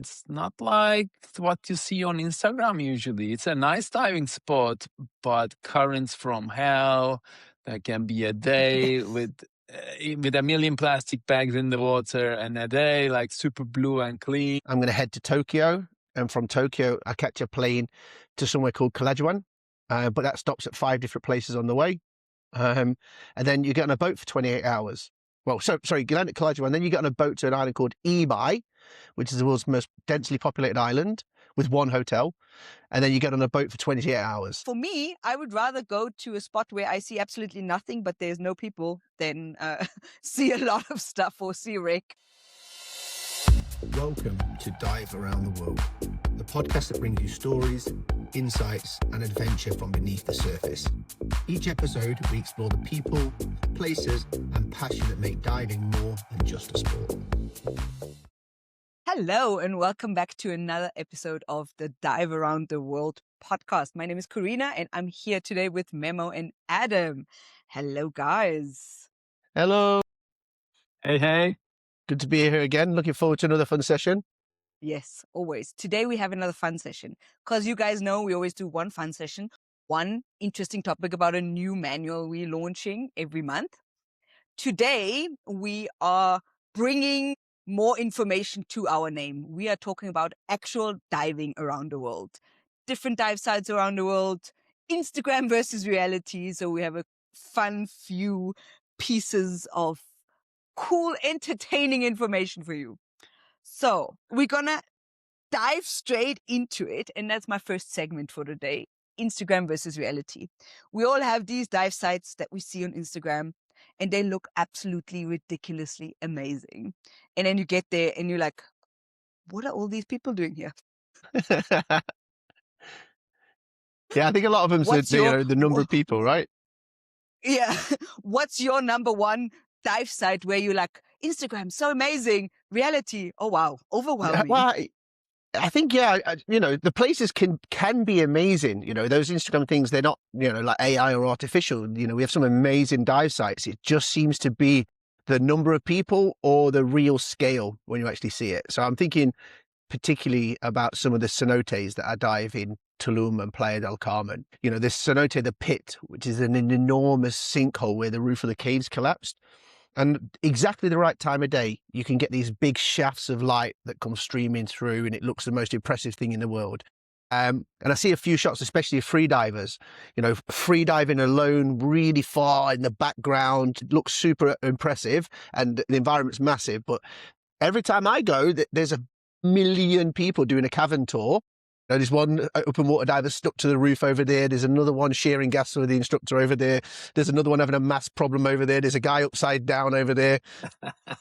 it's not like what you see on Instagram usually. It's a nice diving spot, but currents from hell. There can be a day with a million plastic bags in the water, and a day like super blue and clean. I'm going to head to Tokyo, and from Tokyo, I catch a plane to somewhere called Kalajuan, but that stops at 5 different places on the way. And then you get on a boat for 28 hours. Well, sorry, you land at Kalajuan, then you get on a boat to an island called Ibai, which is the world's most densely populated island with one hotel. And then you get on a boat for 28 hours. For me, I would rather go to a spot where I see absolutely nothing, but there's no people, than see a lot of stuff or see a wreck. Welcome to Dive Around the World, the podcast that brings you stories, insights, and adventure from beneath the surface. Each episode, we explore the people, places, and passion that make diving more than just a sport. Hello, and welcome back to another episode of the Dive Around the World podcast. My name is Karina, and I'm here today with Memo and Adam. Hello, guys. Hello. Hey. Good to be here again. Looking forward to another fun session. Yes, always. Today we have another fun session. Because you guys know we always do one fun session, one interesting topic about a new manual we're launching every month. Today we are bringing more information to our name. We are talking about actual diving around the world, different dive sites around the world, Instagram versus reality. So we have a fun few pieces of cool, entertaining information for you. So we're gonna dive straight into it. And that's my first segment for today, Instagram versus reality. We all have these dive sites that we see on Instagram, and they look absolutely ridiculously amazing. And then you get there and you're like, what are all these people doing here? Yeah, I think a lot of them said, the number of people, right? Yeah. What's your number one dive site where you're like, Instagram, so amazing. Reality, oh wow, overwhelming. Well, I think, the places can be amazing. Those Instagram things, they're not, like AI or artificial. We have some amazing dive sites. It just seems to be the number of people or the real scale when you actually see it. So I'm thinking particularly about some of the cenotes that I dive in Tulum and Playa del Carmen. This cenote, the pit, which is an enormous sinkhole where the roof of the caves collapsed. And exactly the right time of day, you can get these big shafts of light that come streaming through, and it looks the most impressive thing in the world. And I see a few shots, especially of free divers, free diving alone, really far in the background. It looks super impressive, and the environment's massive. But every time I go, there's a million people doing a cavern tour. There's one open water diver stuck to the roof over there. There's another one sharing gas with the instructor over there. There's another one having a mass problem over there. There's a guy upside down over there.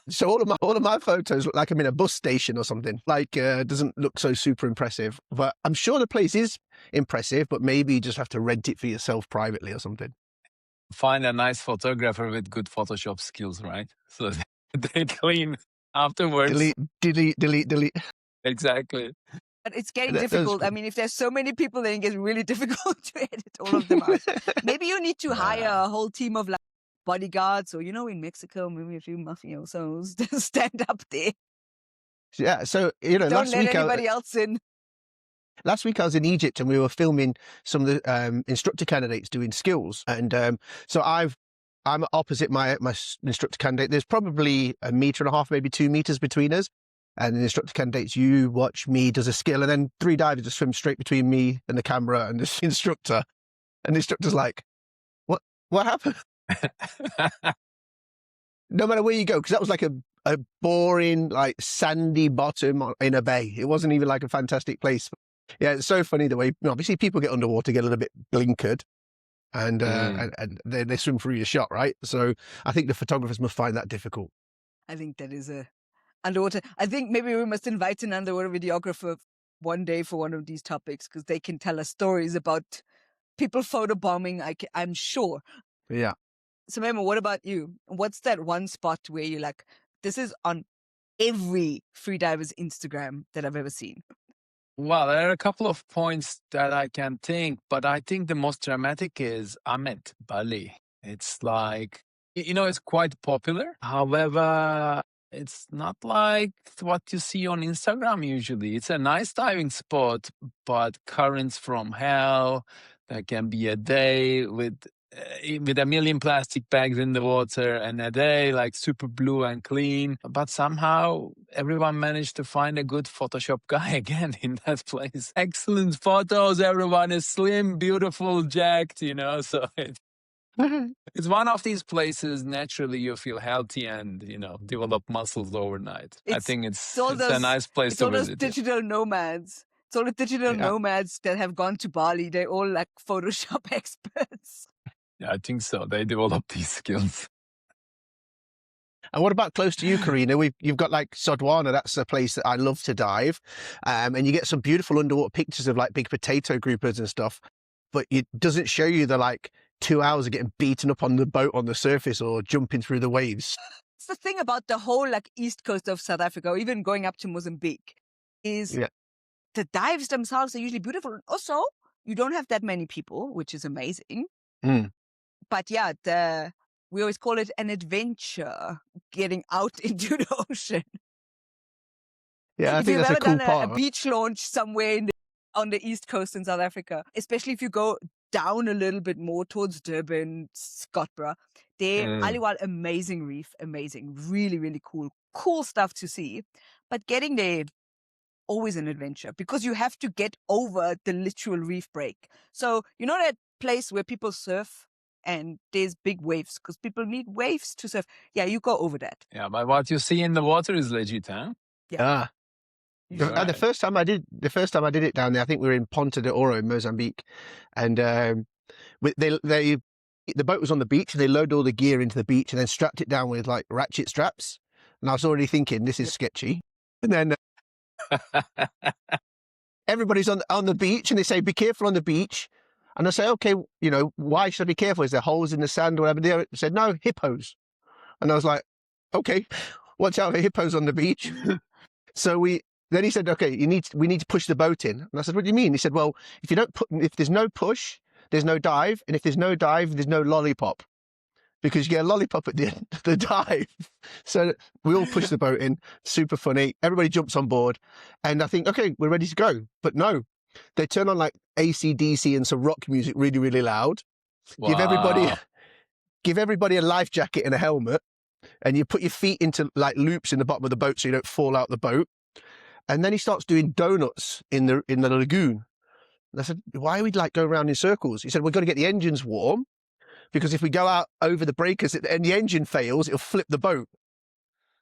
So all of my photos look like I'm in a bus station or something. Doesn't look so super impressive. But I'm sure the place is impressive, but maybe you just have to rent it for yourself privately or something. Find a nice photographer with good Photoshop skills, right? So they clean afterwards. Delete. Exactly. But it's getting difficult. I mean, if there's so many people, then it gets really difficult to edit all of them out. Maybe you need to hire a whole team of bodyguards, or in Mexico, maybe a few mafiosos to stand up there. Yeah, so don't let anybody else in. Last week I was in Egypt and we were filming some of the instructor candidates doing skills, and so I'm opposite my instructor candidate. There's probably 1.5 meters, maybe 2 meters between us. And the instructor candidates, you watch me, does a skill, and then 3 divers just swim straight between me and the camera and this instructor. And the instructor's like, what happened? No matter where you go, because that was like a boring, sandy bottom in a bay. It wasn't even like a fantastic place. Yeah, it's so funny the way, obviously people get underwater, get a little bit blinkered, and they swim through your shot, right? So I think the photographers must find that difficult. I think that is underwater. I think maybe we must invite an underwater videographer one day for one of these topics, because they can tell us stories about people photobombing, I'm sure. Yeah. So Memo, what about you? What's that one spot where you're like, this is on every freediver's Instagram that I've ever seen? Well, there are a couple of points that I can think, but I think the most dramatic is Amet, Bali. It's like, it's quite popular. However, It's not like what you see on Instagram usually. It's a nice diving spot, but currents from hell. There can be a day with a million plastic bags in the water, and a day like super blue and clean. But somehow everyone managed to find a good Photoshop guy again in that place. Excellent photos. Everyone is slim, beautiful, jacked. So it's one of these places naturally you feel healthy and develop muscles overnight. I think It's all it's a those nice place it's to all those visit. digital nomads. It's all the digital Yeah. nomads that have gone to Bali. They're all like Photoshop experts. Yeah, I think so. They develop these skills. And what about close to you, Karina? You've got like Sodwana. That's a place that I love to dive. And you get some beautiful underwater pictures of like big potato groupers and stuff. But it doesn't show you the like 2 hours of getting beaten up on the boat on the surface or jumping through the waves. It's the thing about the whole like east coast of South Africa, or even going up to Mozambique, is Yeah. the dives themselves are usually beautiful. And also, you don't have that many people, which is amazing. Mm. But yeah, we always call it an adventure, getting out into the ocean. Yeah, I If think you've that's a ever cool done a part. beach launch somewhere on the east coast in South Africa, especially if you go down a little bit more towards Durban, Scottsboro, there, Aliwal, amazing reef, amazing, really, really cool stuff to see. But getting there, always an adventure because you have to get over the literal reef break. So you know that place where people surf and there's big waves because people need waves to surf. Yeah, you go over that. Yeah, but what you see in the water is legit, huh? Yeah. The Right. first time I did it down there, I think we were in Ponta de Oro in Mozambique, and the boat was on the beach and they loaded all the gear into the beach and then strapped it down with like ratchet straps. And I was already thinking this is sketchy. And then everybody's on the beach and they say, be careful on the beach. And I say, okay, why should I be careful? Is there holes in the sand or whatever? They said, no, hippos. And I was like, okay, watch out for hippos on the beach. Then he said, okay, we need to push the boat in. And I said, what do you mean? He said, well, if there's no push, there's no dive. And if there's no dive, there's no lollipop. Because you get a lollipop at the end of the dive. So we all push the boat in, super funny. Everybody jumps on board. And I think, okay, we're ready to go. But no, they turn on like AC/DC and some rock music really, really loud. Wow. Give everybody a life jacket and a helmet. And you put your feet into like loops in the bottom of the boat so you don't fall out the boat. And then he starts doing donuts in the lagoon. And I said, why are we like go around in circles? He said, we've got to get the engines warm. Because if we go out over the breakers and the engine fails, it'll flip the boat.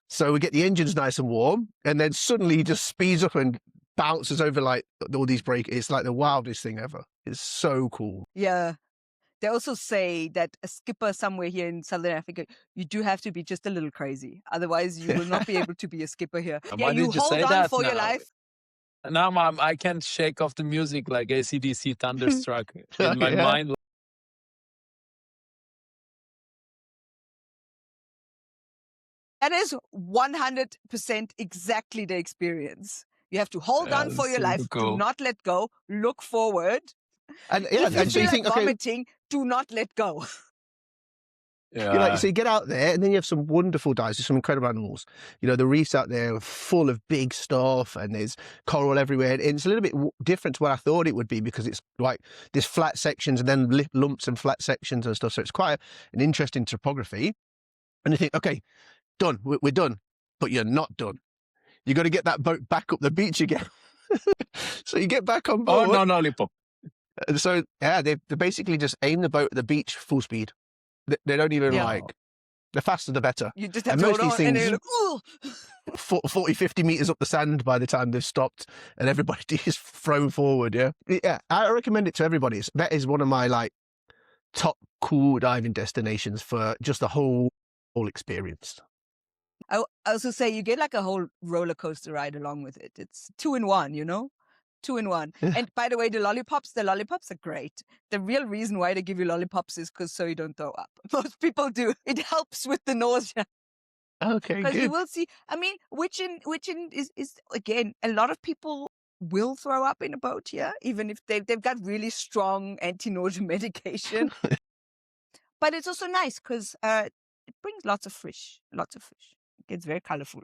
So we get the engines nice and warm, and then suddenly he just speeds up and bounces over like all these breakers. It's like the wildest thing ever. It's so cool. Yeah. They also say that a skipper somewhere here in Southern Africa, you do have to be just a little crazy. Otherwise, you will not be able to be a skipper here. Why you did you hold say on that for your now? life. Now I can't shake off the music like AC/DC Thunderstruck in my Yeah. mind. That is 100% exactly the experience. You have to hold on for your super life. cool. Do not let go. Look forward. And If you and so feel you like think, okay, vomiting, do not let go. Yeah. so you get out there and then you have some wonderful dives, there's some incredible animals. The reefs out there are full of big stuff and there's coral everywhere. And it's a little bit different to what I thought it would be because it's like there's flat sections and then lumps and flat sections and stuff. So it's quite an interesting topography. And you think, okay, done, we're done. But you're not done. You got to get that boat back up the beach again. So you get back on Oh, board. no, lollipop. And so, yeah, they basically just aim the boat at the beach full speed. They don't even Yeah. the faster the better. You just have And to most hold of these on and then things- you're like, ooh. 40, 50 meters up the sand by the time they've stopped and everybody is thrown forward. Yeah. I recommend it to everybody. That is one of my like top cool diving destinations for just the whole experience. I also say you get like a whole roller coaster ride along with it. It's 2 in 1, 2 in 1. Yeah. And by the way, the lollipops are great. The real reason why they give you lollipops is because so you don't throw up. Most people do. It helps with the nausea. Okay, Because you good. will see, I mean, which is again, a lot of people will throw up in a boat here, even if they've got really strong anti-nausea medication. But it's also nice because it brings lots of fish. It's very colorful.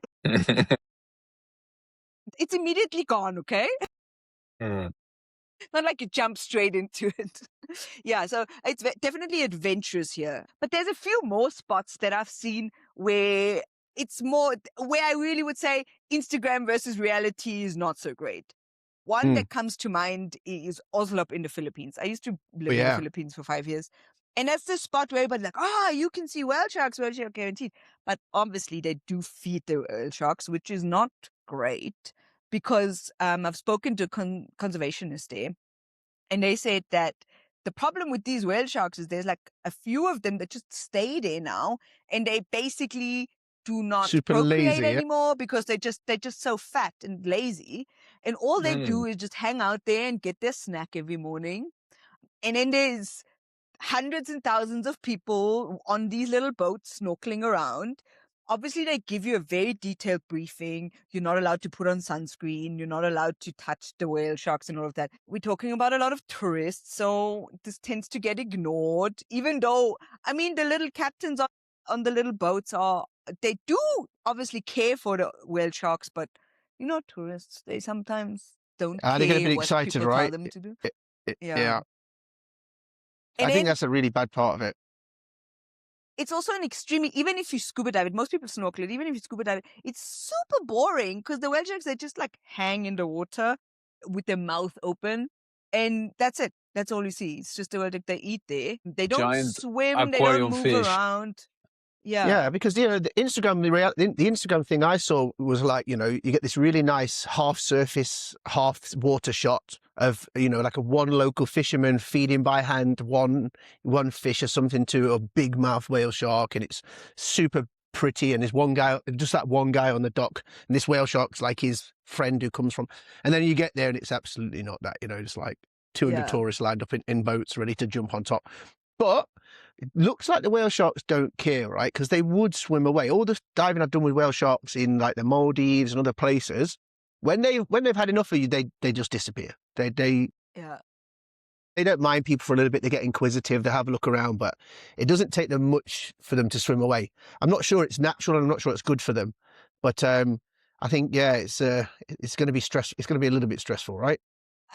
It's immediately gone, okay? Mm. Not like you jump straight into it. Yeah, so it's definitely adventurous here. But there's a few more spots that I've seen where it's more, where I really would say Instagram versus reality is not so great. One that comes to mind is Oslop in the Philippines. I used to live in the Yeah. Philippines for 5 years. And that's the spot where everybody's like, you can see whale sharks guaranteed. But obviously they do feed the whale sharks, which is not great because I've spoken to conservationists there, and they said that the problem with these whale sharks is there's like a few of them that just stay there now, and they basically do not Super procreate lazy, yeah. anymore because they're just so fat and lazy, and all they do is just hang out there and get their snack every morning. And then there's hundreds and thousands of people on these little boats snorkeling around. Obviously, they give you a very detailed briefing. You're not allowed to put on sunscreen. You're not allowed to touch the whale sharks and all of that. We're talking about a lot of tourists, so this tends to get ignored. Even though, I mean, the little captains on the little boats they do obviously care for the whale sharks, but tourists, they sometimes don't They get a care bit what excited, people tell right? them to do. Yeah. And I think then that's a really bad part of it. it's also an extremely, even if you scuba dive it, most people snorkel it, even if you scuba dive it, it's super boring because the whale sharks, they just like hang in the water with their mouth open. And that's it. That's all you see. It's just the whale shark, they eat there. They don't Giant swim, they don't aquarium move fish. around. Yeah, because the Instagram, the Instagram thing I saw was like, you get this really nice half surface, half water shot of, like a one local fisherman feeding by hand one fish or something to a big mouth whale shark, and it's super pretty. And there's just that one guy on the dock, and this whale shark's like his friend who comes from. And then you get there, and it's absolutely not that. It's like 200 tourists lined up in boats ready to jump on top. But it looks like the whale sharks don't care, right? Because they would swim away. All the diving I've done with whale sharks in like the Maldives and other places, when they've had enough of you, they just disappear. They don't mind people for a little bit. They get inquisitive. They have a look around, but it doesn't take them much for them to swim away. I'm not sure it's natural, and I'm not sure it's good for them. But I think it's going to be stress. It's going to be a little bit stressful, right?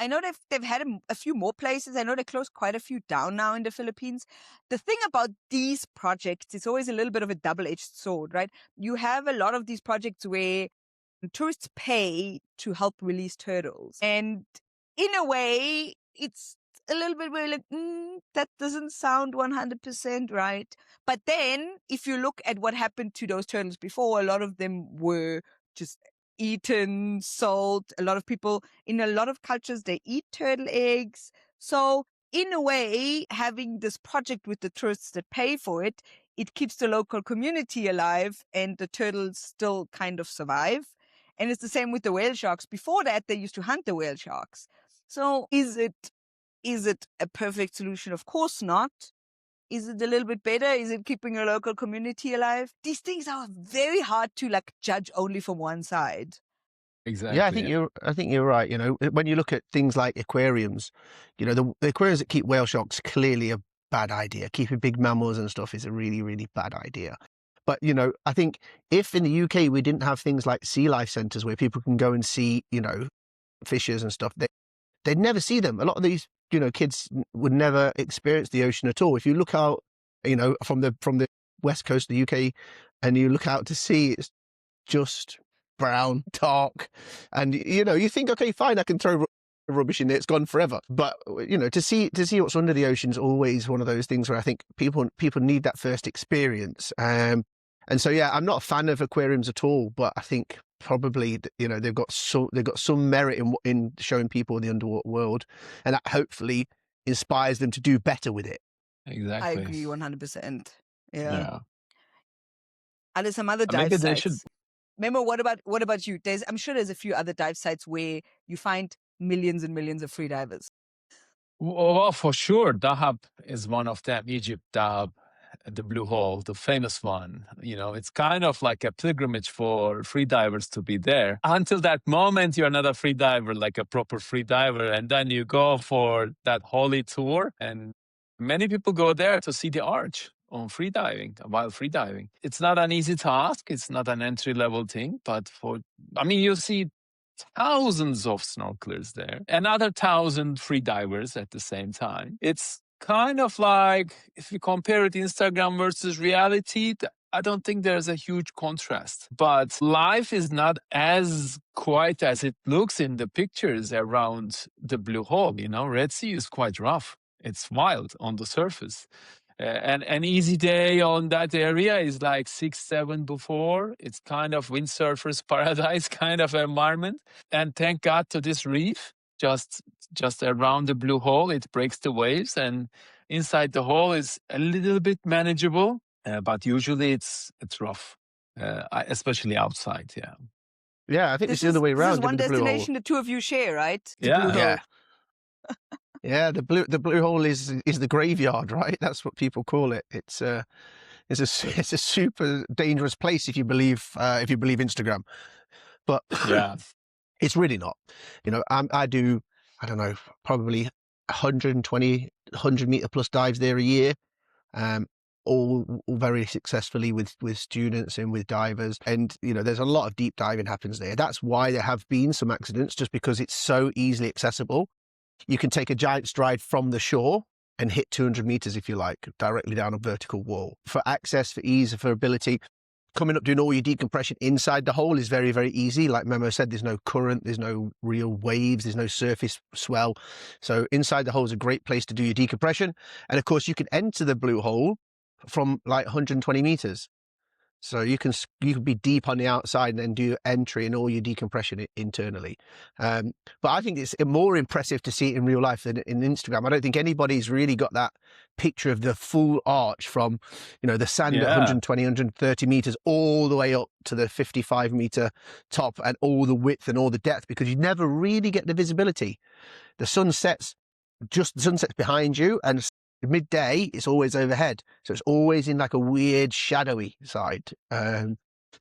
I know they've had a few more places. I know they closed quite a few down now in the Philippines. The thing about these projects, it's always a little bit of a double-edged sword, right? You have a lot of these projects where tourists pay to help release turtles. And in a way, it's a little bit where like, that doesn't sound 100% right. But then if you look at what happened to those turtles before, a lot of them were just eaten, sold. A lot of people in a lot of cultures, they eat turtle eggs. So in a way, having this project with the tourists that pay for it, it keeps the local community alive and the turtles still kind of survive. And it's the same with the whale sharks. Before that, they used to hunt the whale sharks. So is it a perfect solution? Of course not. Is it a little bit better? Is it keeping a local community alive? These things are very hard to judge only from one side. Exactly. Yeah, I think you're right. When you look at things like aquariums, the aquariums that keep whale sharks, clearly a bad idea. Keeping big mammals and stuff is a really, really bad idea. But, I think if in the UK we didn't have things like sea life centres where people can go and see, fishes and stuff, they'd never see them. A lot of these, kids would never experience the ocean at all. If you look out, from the west coast of the UK and you look out to sea, it's just brown, dark. And, you think, okay, fine, I can throw rubbish in there. It's gone forever. But, to see what's under the ocean is always one of those things where I think people need that first experience. And so, yeah, I'm not a fan of aquariums at all, but I think probably, they've got some merit in showing people the underwater world, and that hopefully inspires them to do better with it. Exactly. I agree 100%. Yeah. Are there some other Maybe dive they sites? should. Memo, what about you? I'm sure there's a few other dive sites where you find millions and millions of free divers. Well, for sure, Dahab is one of them. Egypt, Dahab, the Blue Hole, the famous one. It's kind of like a pilgrimage for free divers to be there. Until that moment, you're not a free diver, like a proper free diver. And then you go for that holy tour. And many people go there to see the arch on freediving, while freediving. It's not an easy task. It's not an entry-level thing, but you see thousands of snorkelers there, another 1,000 freedivers at the same time. It's kind of like, if you compare it Instagram versus reality, I don't think there's a huge contrast. But life is not as quiet as it looks in the pictures around the Blue Hole. Red Sea is quite rough. It's wild on the surface. And an easy day on that area is like 6, 7 before. It's kind of windsurfer's paradise kind of environment. And thank God to this reef, just around the Blue Hole, it breaks the waves. And inside the hole is a little bit manageable, but usually it's rough, especially outside. Yeah. Yeah, I think it's the other way around. This is one destination the two of you share, right? The Yeah. Blue Hole. Yeah. Yeah, the blue hole is the graveyard, right? That's what people call it. It's a super dangerous place if you believe Instagram, but Yeah, it's really not. I do, I don't know, probably 120, 100 meter plus dives there a year, all very successfully with students and with divers. And there's a lot of deep diving happens there. That's why there have been some accidents, just because it's so easily accessible. You can take a giant stride from the shore and hit 200 meters, if you like, directly down a vertical wall. For access, for ease, for ability, coming up, doing all your decompression inside the hole is very, very easy. Like Memo said, there's no current, there's no real waves, there's no surface swell. So inside the hole is a great place to do your decompression. And of course, you can enter the Blue Hole from like 120 meters. So you can be deep on the outside and then do your entry and all your decompression internally. But I think it's more impressive to see it in real life than in Instagram. I don't think anybody's really got that picture of the full arch from, the sand at 120, 130 meters all the way up to the 55-meter top, and all the width and all the depth, because you never really get the visibility. The sun sets behind you, and midday it's always overhead, so it's always in like a weird shadowy side. So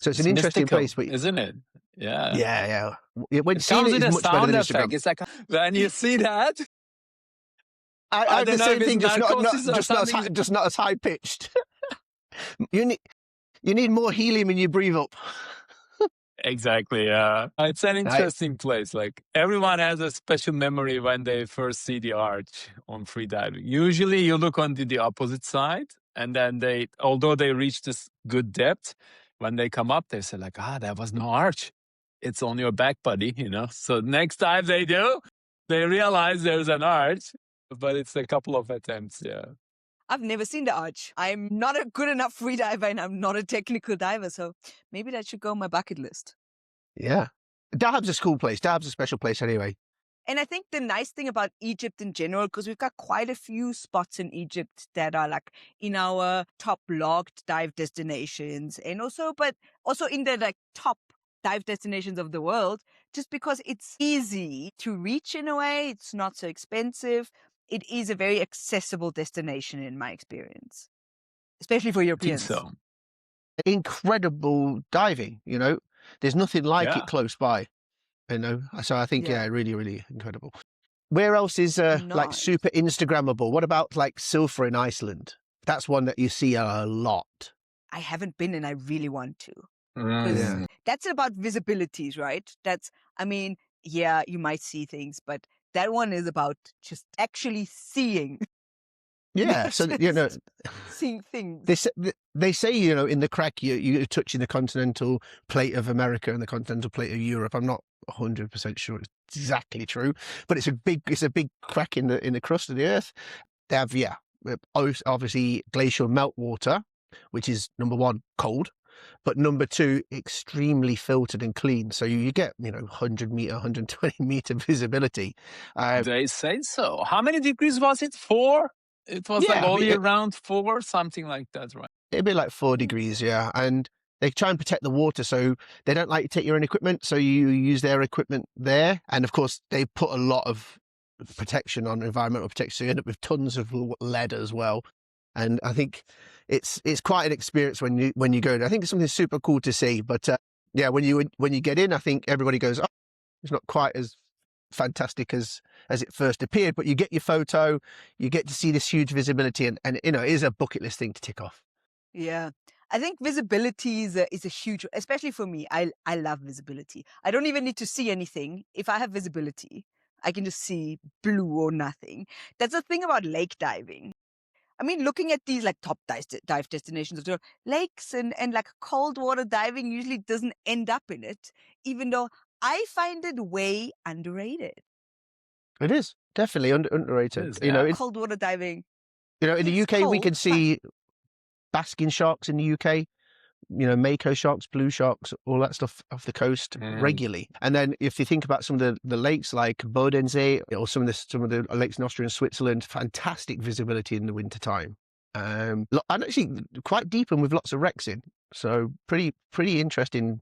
it's an interesting mystical, place, isn't it? Yeah. When It comes with a much better sound than effect. Instagram. It's like when you see that, I have the don't know same if thing, it's narcosis or just not as high pitched. you need more helium when you breathe up. Exactly, yeah. It's an interesting place. Like, everyone has a special memory when they first see the arch on freediving. Usually you look on the opposite side, and then although they reach this good depth, when they come up, they say like, there was no arch. It's on your back, buddy, So next time they do, they realize there's an arch, but it's a couple of attempts, yeah. I've never seen the arch. I'm not a good enough freediver, and I'm not a technical diver, so maybe that should go on my bucket list. Yeah. Dahab's a cool place. Dahab's a special place anyway. And I think the nice thing about Egypt in general, because we've got quite a few spots in Egypt that are like in our top logged dive destinations, and also in the like top dive destinations of the world, just because it's easy to reach in a way. It's not so expensive. It is a very accessible destination in my experience, especially for Europeans. I think so. Incredible diving, There's nothing like it close by, So I think, really, really incredible. Where else is like super Instagrammable? What about like Silfra in Iceland? That's one that you see a lot. I haven't been, and I really want to. Yeah. That's about visibilities, right? You might see things, but that one is about just actually seeing. Yeah, so seeing things. They say in the crack you're touching the continental plate of America and the continental plate of Europe. I'm not 100% sure it's exactly true, but it's a big crack in the crust of the Earth. They have obviously glacial meltwater, which is number one, cold, but number two, extremely filtered and clean. So you get 100 meter, 120 meter visibility. They say so. How many degrees was it? 4? It was only around 4, something like that, right? It'd be like 4 degrees, yeah. And they try and protect the water, so they don't like to take your own equipment, so you use their equipment there. And of course, they put a lot of protection on environmental protection, so you end up with tons of lead as well. And I think it's quite an experience when you go. I think it's something super cool to see. But when you get in, I think everybody goes, "Oh, it's not quite as fantastic as it first appeared, but you get your photo, you get to see this huge visibility, and it is a bucket list thing to tick off. Yeah. I think visibility is a huge, especially for me. I love visibility. I don't even need to see anything. If I have visibility, I can just see blue or nothing. That's the thing about lake diving. I mean, looking at these like top dive destinations, of lakes and like cold water diving usually doesn't end up in it, even though I find it way underrated. It is definitely It underrated. is, yeah. Cold water diving. In the It's UK, we cold, can but see basking sharks in the UK. Mako sharks, blue sharks, all that stuff off the coast regularly. And then if you think about some of the lakes like Bodensee or some of the lakes in Austria and Switzerland, fantastic visibility in the wintertime. And actually quite deep and with lots of wrecks in. So pretty interesting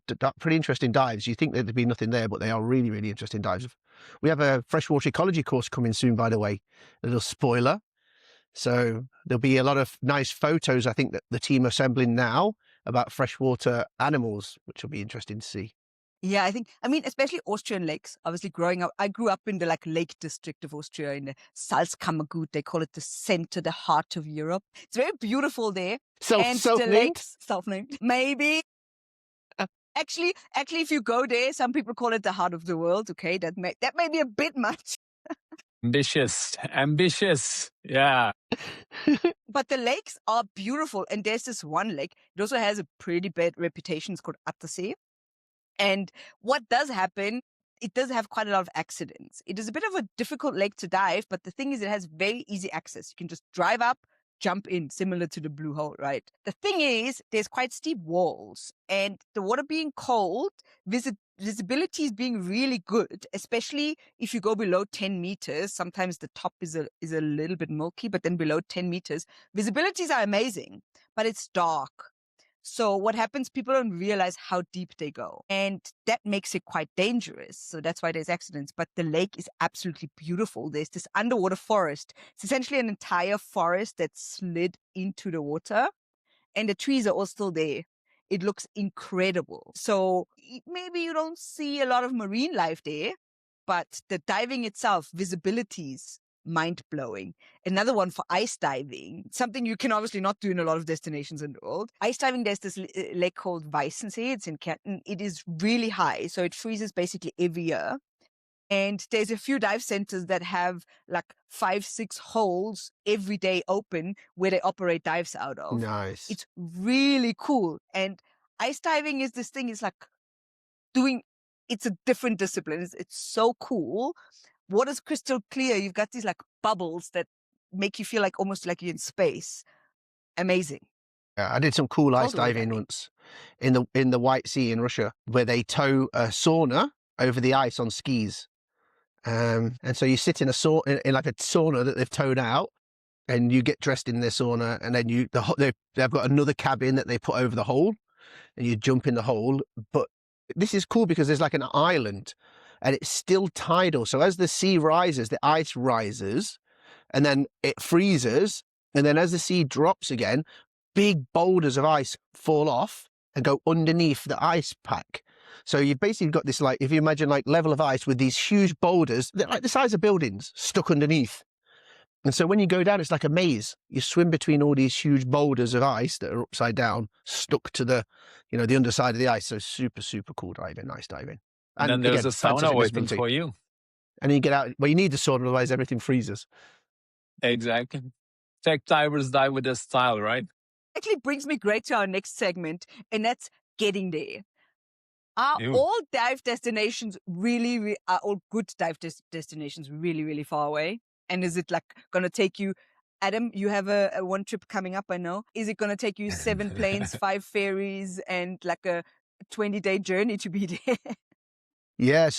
dives. You think there'd be nothing there, but they are really, really interesting dives. We have a freshwater ecology course coming soon, by the way. A little spoiler. So there'll be a lot of nice photos, I think, that the team are assembling now about freshwater animals, which will be interesting to see. yeah, I mean, especially Austrian lakes. Obviously, growing up, I grew up in the Lake District of Austria in the Salzkammergut. They call it the center, the heart of Europe. It's very beautiful there. And the lakes, self-named, maybe. Actually, if you go there, some people call it the heart of the world. Okay, that may be a bit much. Ambitious. Yeah. But the lakes are beautiful. And there's this one lake. It also has a pretty bad reputation. It's called Attersee. And what does happen, it does have quite a lot of accidents. It is a bit of a difficult lake to dive, but the thing is it has very easy access. You can just drive up, jump in, similar to the Blue Hole, right? The thing is, there's quite steep walls, and the water being cold, visibility is being really good, especially if you go below 10 meters. Sometimes the top is a little bit milky, but then below 10 meters, visibilities are amazing, but it's dark. So what happens, people don't realize how deep they go. And that makes it quite dangerous. So that's why there's accidents. But the lake is absolutely beautiful. There's this underwater forest. It's essentially an entire forest that slid into the water. And the trees are all still there. It looks incredible. So maybe you don't see a lot of marine life there, but the diving itself, visibilities, mind-blowing. Another one for ice diving, something you can obviously not do in a lot of destinations in the world. Ice diving, there's this lake called Weissensee. It's in Kärnten. It is really high, so it freezes basically every year. And there's a few dive centers that have like 5-6 holes every day open where they operate dives out of. Nice. It's really cool. And ice diving is this thing, it's like it's a different discipline. It's so cool. Water's crystal clear. You've got these like bubbles that make you feel like almost like you're in space. Amazing. Yeah, I did some cool ice diving once in the White Sea in Russia, where they tow a sauna over the ice on skis. And so you sit in in like a sauna that they've towed out, and you get dressed in their sauna, and then they've got another cabin that they put over the hole, and you jump in the hole. But this is cool because there's like an island, and it's still tidal. So as the sea rises, the ice rises, and then it freezes, and then as the sea drops again, big boulders of ice fall off and go underneath the ice pack. So you've basically got this, like, if you imagine like level of ice with these huge boulders, they're like the size of buildings stuck underneath. And so when you go down, it's like a maze. You swim between all these huge boulders of ice that are upside down, stuck to the underside of the ice. So super, super cool diving, nice diving. And then there's a sauna waiting for you. And then you get out. Well, you need the sauna, otherwise everything freezes. Exactly. Tech divers dive with a style, right? Actually brings me great to our next segment, and that's getting there. Are all dive destinations are all good dive destinations really, really far away? And is it like going to take you, Adam, you have a one trip coming up, I know. Is it going to take you 7 planes, 5 ferries, and like a 20-day journey to be there? Yeah,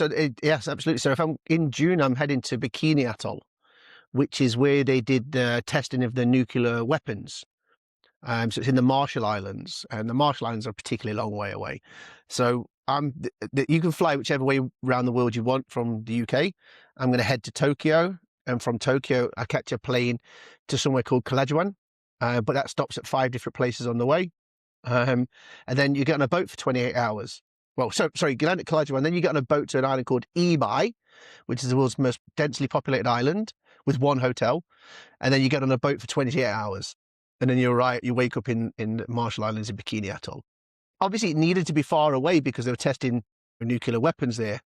yes, absolutely. So if I'm in June, I'm heading to Bikini Atoll, which is where they did the testing of the nuclear weapons. So it's in the Marshall Islands, and the Marshall Islands are a particularly long way away. So you can fly whichever way around the world you want from the UK. I'm going to head to Tokyo, and from Tokyo, I catch a plane to somewhere called Kalajuan, but that stops at 5 different places on the way. And then you get on a boat for 28 hours. Well, sorry, you land at Kalajuan, then you get on a boat to an island called Ebai, which is the world's most densely populated island with one hotel. And then you get on a boat for 28 hours. And then you wake up in Marshall Islands in Bikini Atoll. Obviously, it needed to be far away because they were testing nuclear weapons there.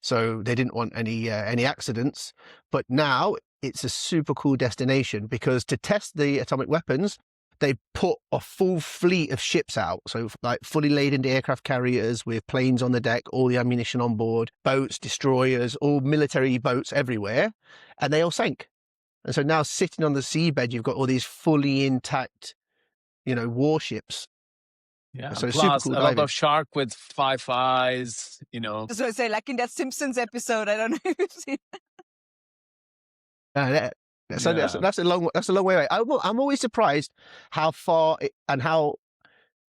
So they didn't want any accidents. But now it's a super cool destination because to test the atomic weapons, they put a full fleet of ships out. So like fully laden aircraft carriers with planes on the deck, all the ammunition on board, boats, destroyers, all military boats everywhere. And they all sank. And so now sitting on the seabed, you've got all these fully intact, warships. Yeah. So super Plus cool a lot diving. of shark with 5 eyes, So I say, like in that Simpsons episode, I don't know if you've seen. So that's a long way away. I'm always surprised how far and how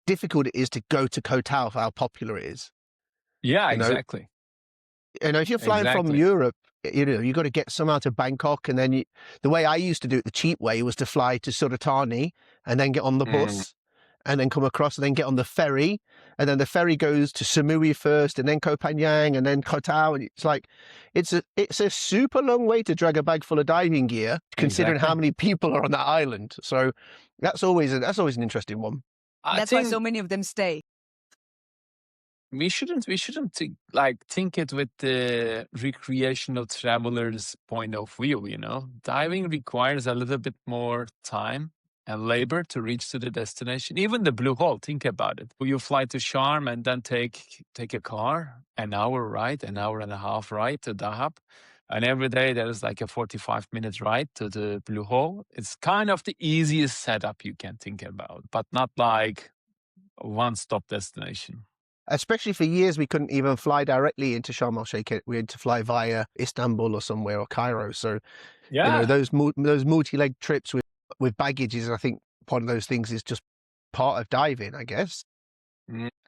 difficult it is to go to Koh Tao for how popular it is. Yeah, You know, exactly. if you're flying from Exactly. Europe, you got to get somehow to Bangkok, and then the way I used to do it, the cheap way, was to fly to Suratani and then get on the bus and then come across and then get on the ferry, and then the ferry goes to Samui first and then Koh Phangan and then Koh Tao, and it's like it's a super long way to drag a bag full of diving gear, considering how many people are on that island. So that's always an interesting one. That's why so many of them stay. We shouldn't think it with the recreational traveler's point of view, Diving requires a little bit more time and labor to reach to the destination. Even the Blue Hole, think about it. You fly to Sharm and then take a car, an hour ride, an hour and a half ride to Dahab. And every day there is like a 45-minute ride to the Blue Hole. It's kind of the easiest setup you can think about, but not like a one-stop destination. Especially for years, we couldn't even fly directly into Sharm el Sheikh. We had to fly via Istanbul or somewhere, or Cairo. So, those multi-leg trips with baggage is, I think, one of those things is just part of diving, I guess.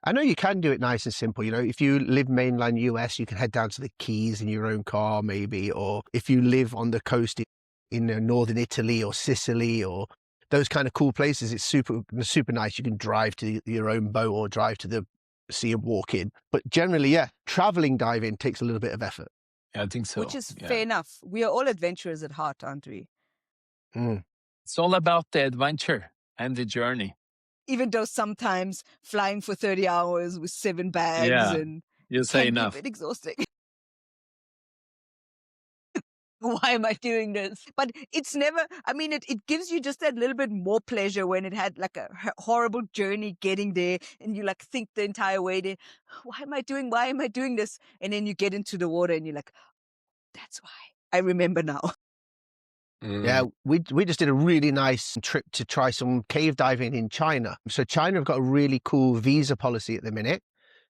I know you can do it nice and simple. If you live mainland US, you can head down to the Keys in your own car, maybe. Or if you live on the coast in northern Italy or Sicily or those kind of cool places, it's super nice. You can drive to your own boat or drive to the sea and walk in. But generally, traveling diving takes a little bit of effort. Yeah, I think so. Which is fair enough. We are all adventurers at heart, aren't we? It's all about the adventure and the journey. Even though sometimes flying for 30 hours with 7 bags and you say can enough. be a bit exhausting. Why am I doing this? But it's never, it gives you just that little bit more pleasure when it had like a horrible journey getting there and you like think the entire way there, why am I doing this? And then you get into the water and you're like, that's why. I remember now. Yeah, we just did a really nice trip to try some cave diving in China. So China have got a really cool visa policy at the minute,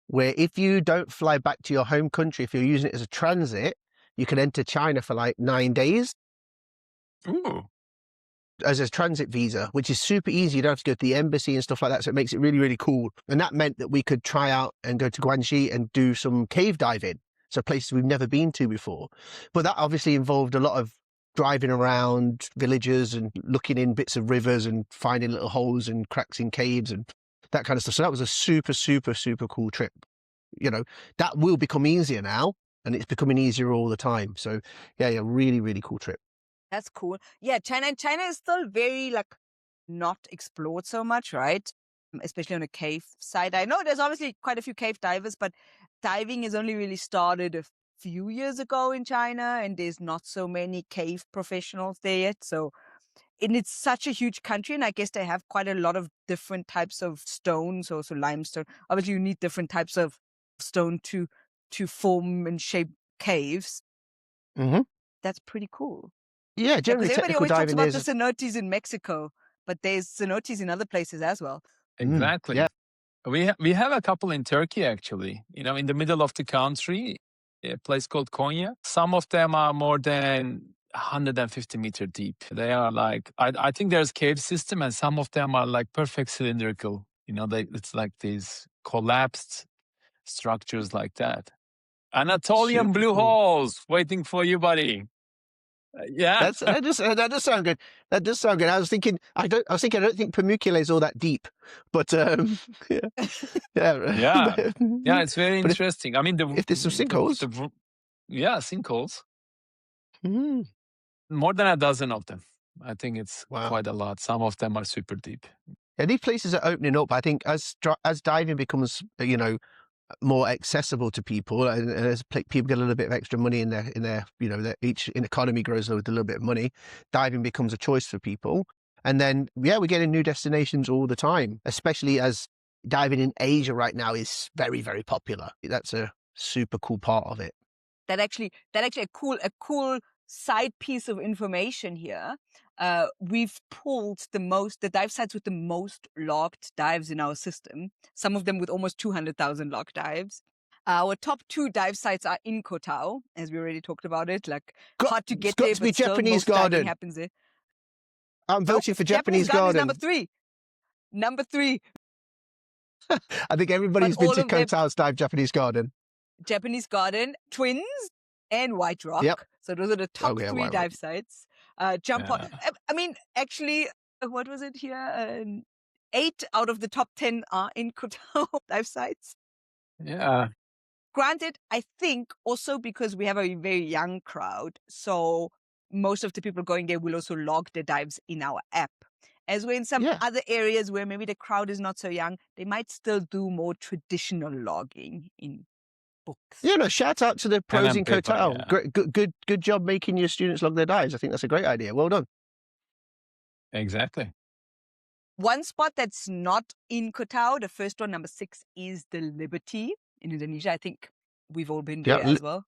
where if you don't fly back to your home country, if you're using it as a transit, you can enter China for like 9 days. Ooh. As a transit visa, which is super easy. You don't have to go to the embassy and stuff like that. So it makes it really, really cool. And that meant that we could try out and go to Guangxi and do some cave diving. So places we've never been to before. But that obviously involved a lot of driving around villages and looking in bits of rivers and finding little holes and cracks in caves and that kind of stuff. So that was a super, super, super cool trip. That will become easier now, and it's becoming easier all the time. So yeah, really, really cool trip. That's cool. Yeah, China is still very not explored so much, right? Especially on the cave side. I know there's obviously quite a few cave divers, but diving has only really started a few years ago in China, and there's not so many cave professionals there yet. So, and it's such a huge country, and I guess they have quite a lot of different types of stones, also limestone. Obviously, you need different types of stone to form and shape caves. Mm-hmm. That's pretty cool. Yeah, generally everybody technical always talks diving about the cenotes in Mexico, but there's cenotes in other places as well. Exactly. Yeah. We have a couple in Turkey, actually. In the middle of the country, a place called Konya. Some of them are more than 150 meter deep. They are like, I think there's cave system, and some of them are like perfect cylindrical. It's like these collapsed structures like that. Anatolian Super blue cool. holes waiting for you, buddy. Yeah. That does sound good. That does sound good. I was thinking I don't think Pamukkale is all that deep, but yeah, yeah, Yeah. Yeah, it's very but interesting. I mean, if there's some sinkholes, yeah, sinkholes, mm, more than a dozen of them. I think it's wow. quite a lot. Some of them are super deep. Yeah, these places are opening up. I think as diving becomes, more accessible to people, and as people get a little bit of extra money in their each economy grows with a little bit of money, diving becomes a choice for people. And then we're getting new destinations all the time, especially as diving in Asia right now is very, very popular. That's a super cool part of it. That actually a cool side piece of information here. We've pulled the dive sites with the most logged dives in our system. Some of them with almost 200,000 logged dives. Our top 2 dive sites are in Koh Tao, as we already talked about it. Like hard to It's get got there, to be but still Japanese most diving Garden. happens there. I'm Nope, voting for Japanese Japanese Garden is Garden. number 3. Number 3. I think everybody But who's been all to of them, Koh Tao's dived Japanese Garden. Japanese Garden, Twins, and White Rock. Yep. So those are the top Oh yeah, 3 White Rock. dive sites. Jump on. Yeah. I mean, actually, what was it here? 8 out of the top 10 are in Koh Tao dive sites. Yeah. Granted, I think also because we have a very young crowd, so most of the people going there will also log their dives in our app. As we're in some Yeah. other areas where maybe the crowd is not so young, they might still do more traditional logging in books. Yeah, no, shout out to the Pen pros and in Koh paper, Tao. yeah. Great, good job making your students log their dives. I think that's a great idea. Well done. Exactly. One spot that's not in Koh Tao, the first one, number 6, is the Liberty in Indonesia. I think we've all been there as well.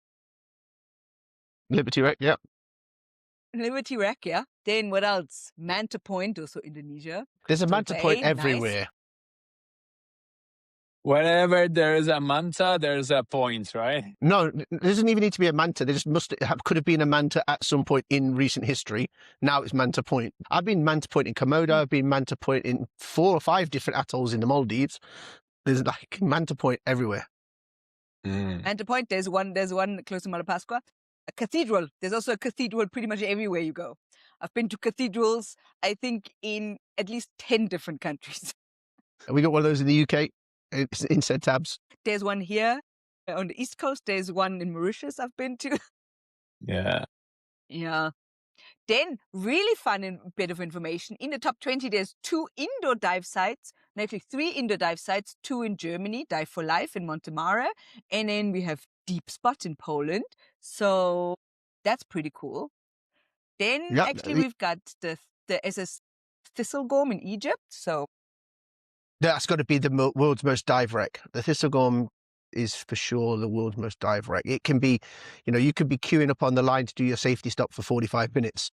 Liberty Wreck, yeah. Liberty Wreck, yeah. Then what else? Manta Point, also Indonesia. There's a Crystal Manta Bay, Point nice. everywhere. Wherever there is a manta, there's a point, right? No, there doesn't even need to be a manta. There just could have been a manta at some point in recent history. Now it's Manta Point. I've been Manta Point in Komodo. I've been Manta Point in 4 or 5 different atolls in the Maldives. There's like Manta Point everywhere. Manta Point, there's one close to Malapascua. A cathedral. There's also a cathedral pretty much everywhere you go. I've been to cathedrals, I think, in at least 10 different countries. We got one of those in the UK, in St. Tabs. There's one here on the East Coast. There's one in Mauritius I've been to. Yeah. Yeah. Then, really fun bit of information. In the top 20, there's 2 indoor dive sites. And actually 3 indoor dive sites, 2 in Germany, Dive for Life in Montemare. And then we have Deep Spot in Poland. So that's pretty cool. Then Yep. actually we've got the SS Thistlegorm in Egypt. So That's got to be the world's most dive wreck. The Thistlegorm is for sure the world's most dive wreck. It can be, you could be queuing up on the line to do your safety stop for 45 minutes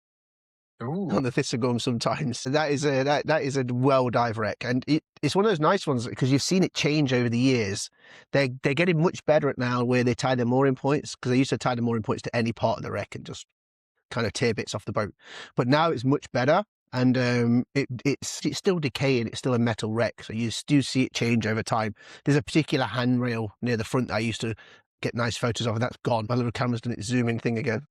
on the Thistlegorm sometimes. That is a well dive wreck. And it's one of those nice ones because you've seen it change over the years. They're getting much better at now where they tie the mooring points, because they used to tie the mooring points to any part of the wreck and just kind of tear bits off the boat. But now it's much better. And it's still decaying. It's still a metal wreck, so you do see it change over time. There's a particular handrail near the front that I used to get nice photos of, and that's gone. My little camera's done its zooming thing again.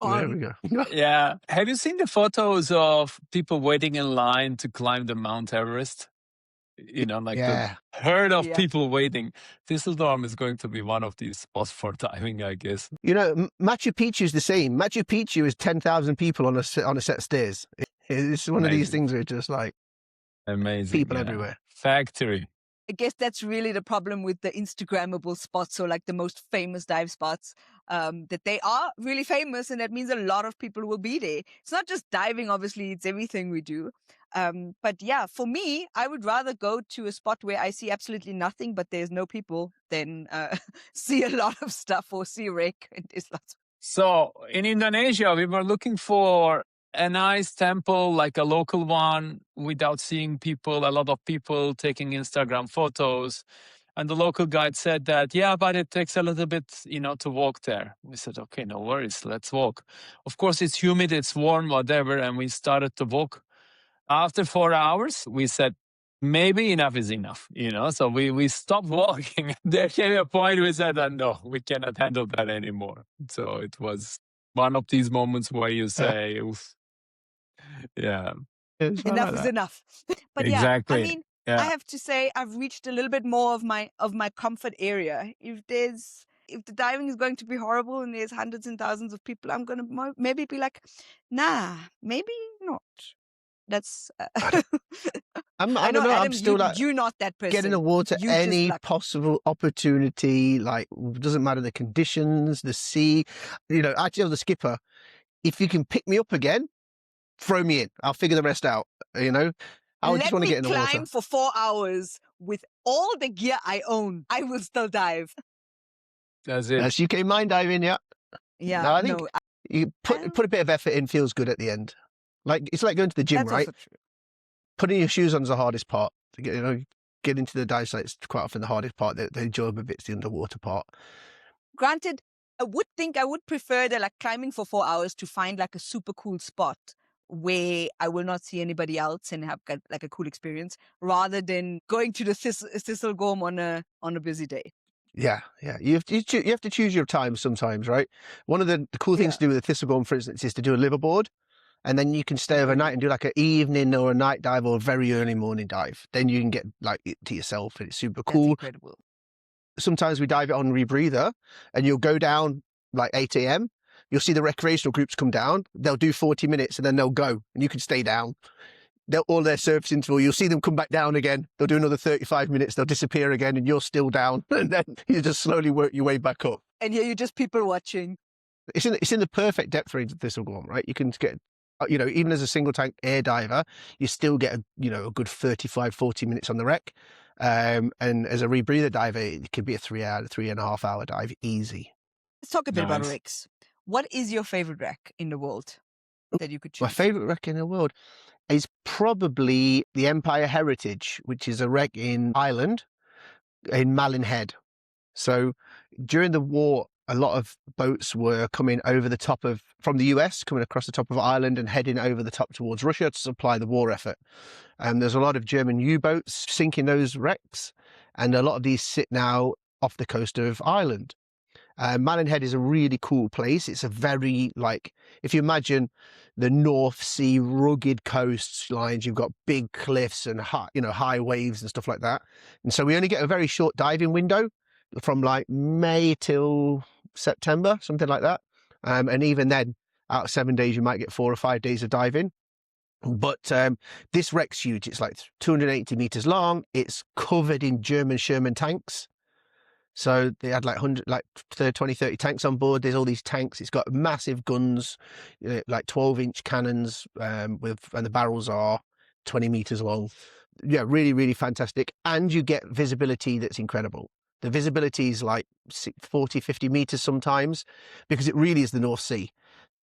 There we go. Yeah. Have you seen the photos of people waiting in line to climb the Mount Everest? The herd of people waiting. Thistledorm is going to be one of these spots for diving, I guess. Machu Picchu is the same. Machu Picchu is 10,000 people on a set of stairs. It's one of these things where it's just like amazing people everywhere. Factory. I guess that's really the problem with the Instagrammable spots, or like the most famous dive spots, that they are really famous, and that means a lot of people will be there. It's not just diving, obviously, it's everything we do. But yeah, for me, I would rather go to a spot where I see absolutely nothing, but there's no people, than see a lot of stuff or see a wreck and there's lots. So in Indonesia, we were looking for a nice temple, like a local one, without seeing people, a lot of people taking Instagram photos. And the local guide said that, yeah, but it takes a little bit, to walk there. We said, okay, no worries, let's walk. Of course, it's humid, it's warm, whatever. And we started to walk. After 4 hours, we said, maybe enough is enough, So we stopped walking. There came a point we said, no, we cannot handle that anymore. So it was one of these moments where you say, "Oof." Yeah, It's not Enough like is that. enough. But yeah, I exactly. mean, I Yeah, have to say I've reached a little bit more of my comfort area. If the diving is going to be horrible and there's hundreds and thousands of people, I'm gonna maybe be like, nah, maybe not. That's I don't, I I don't know, know. I'm Adam, still like, you're not that get in the person. water You just any luck. possible opportunity. Like, doesn't matter the conditions, the sea. I tell the skipper, if you can pick me up again, throw me in. I'll figure the rest out. I would just Let want to me get in the water. climb for 4 hours with all the gear I own. I will still dive. that's it. That's UK mind diving, yeah. Yeah, No, I think no, you I, put a bit of effort in, feels good at the end. Like it's like going to the gym, that's right? also true. Putting your shoes on is the hardest part. To get into the dive site is quite often the hardest part. The enjoyable bit's the underwater part. Granted, I would think I would prefer the like climbing for 4 hours to find like a super cool spot where I will not see anybody else and have like a cool experience rather than going to the Thistlegorm on a busy day. Yeah. You have to choose your time sometimes, right? One of the cool things Yeah, to do with the Thistlegorm, for instance, is to do a liverboard, and then you can stay overnight incredible. and do like an evening or a night dive or a very early morning dive. Then you can get like it to yourself, and it's super That's cool. incredible. Sometimes we dive it on rebreather, and you'll go down like 8 a.m. You'll see the recreational groups come down. They'll do 40 minutes and then they'll go, and you can stay down. They'll all their surface interval. You'll see them come back down again. They'll do another 35 minutes. They'll disappear again, and you're still down. And then you just slowly work your way back up. And here you're just people watching. It's in the perfect depth range of Thistlegorm, right? You can get, even as a single tank air diver, you still get a good 35, 40 minutes on the wreck. And as a rebreather diver, it could be a 3.5 hour dive, easy. Let's talk a bit about Nice. wrecks. What is your favorite wreck in the world that you could choose? My favorite wreck in the world is probably the Empire Heritage, which is a wreck in Ireland, in Malin Head. So during the war, a lot of boats were coming over the top from the US, coming across the top of Ireland and heading over the top towards Russia to supply the war effort. And there's a lot of German U-boats sinking those wrecks, and a lot of these sit now off the coast of Ireland. Malin Head is a really cool place. It's a very, if you imagine the North Sea rugged coastlines, you've got big cliffs and high waves and stuff like that. And so we only get a very short diving window from like May till September, something like that. And even then, out of 7 days, you might get 4 or 5 days of diving. But this wreck's huge. It's like 280 meters long. It's covered in German Sherman tanks. So they had like 20, 30 tanks on board. There's all these tanks. It's got massive guns, like 12-inch cannons, and the barrels are 20 meters long. Yeah, really, really fantastic. And you get visibility that's incredible. The visibility is like 40, 50 meters sometimes, because it really is the North Sea.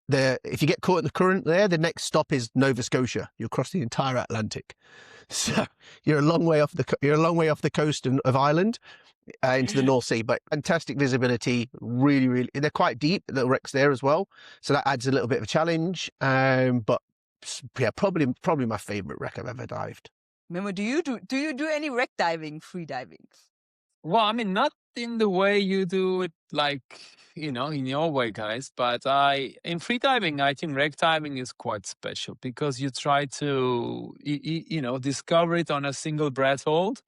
If you get caught in the current there, the next stop is Nova Scotia. You'll cross the entire Atlantic. So you're a long way off the coast of Ireland. Into the North Sea, but fantastic visibility. Really, really, they're quite deep. The wrecks there as well, so that adds a little bit of a challenge. But yeah, probably my favourite wreck I've ever dived. Memo, do you do any wreck diving, free diving? Well, I mean, not in the way you do it, like, in your way, guys. But in freediving, I think wreck diving is quite special because you try to, discover it on a single breath hold.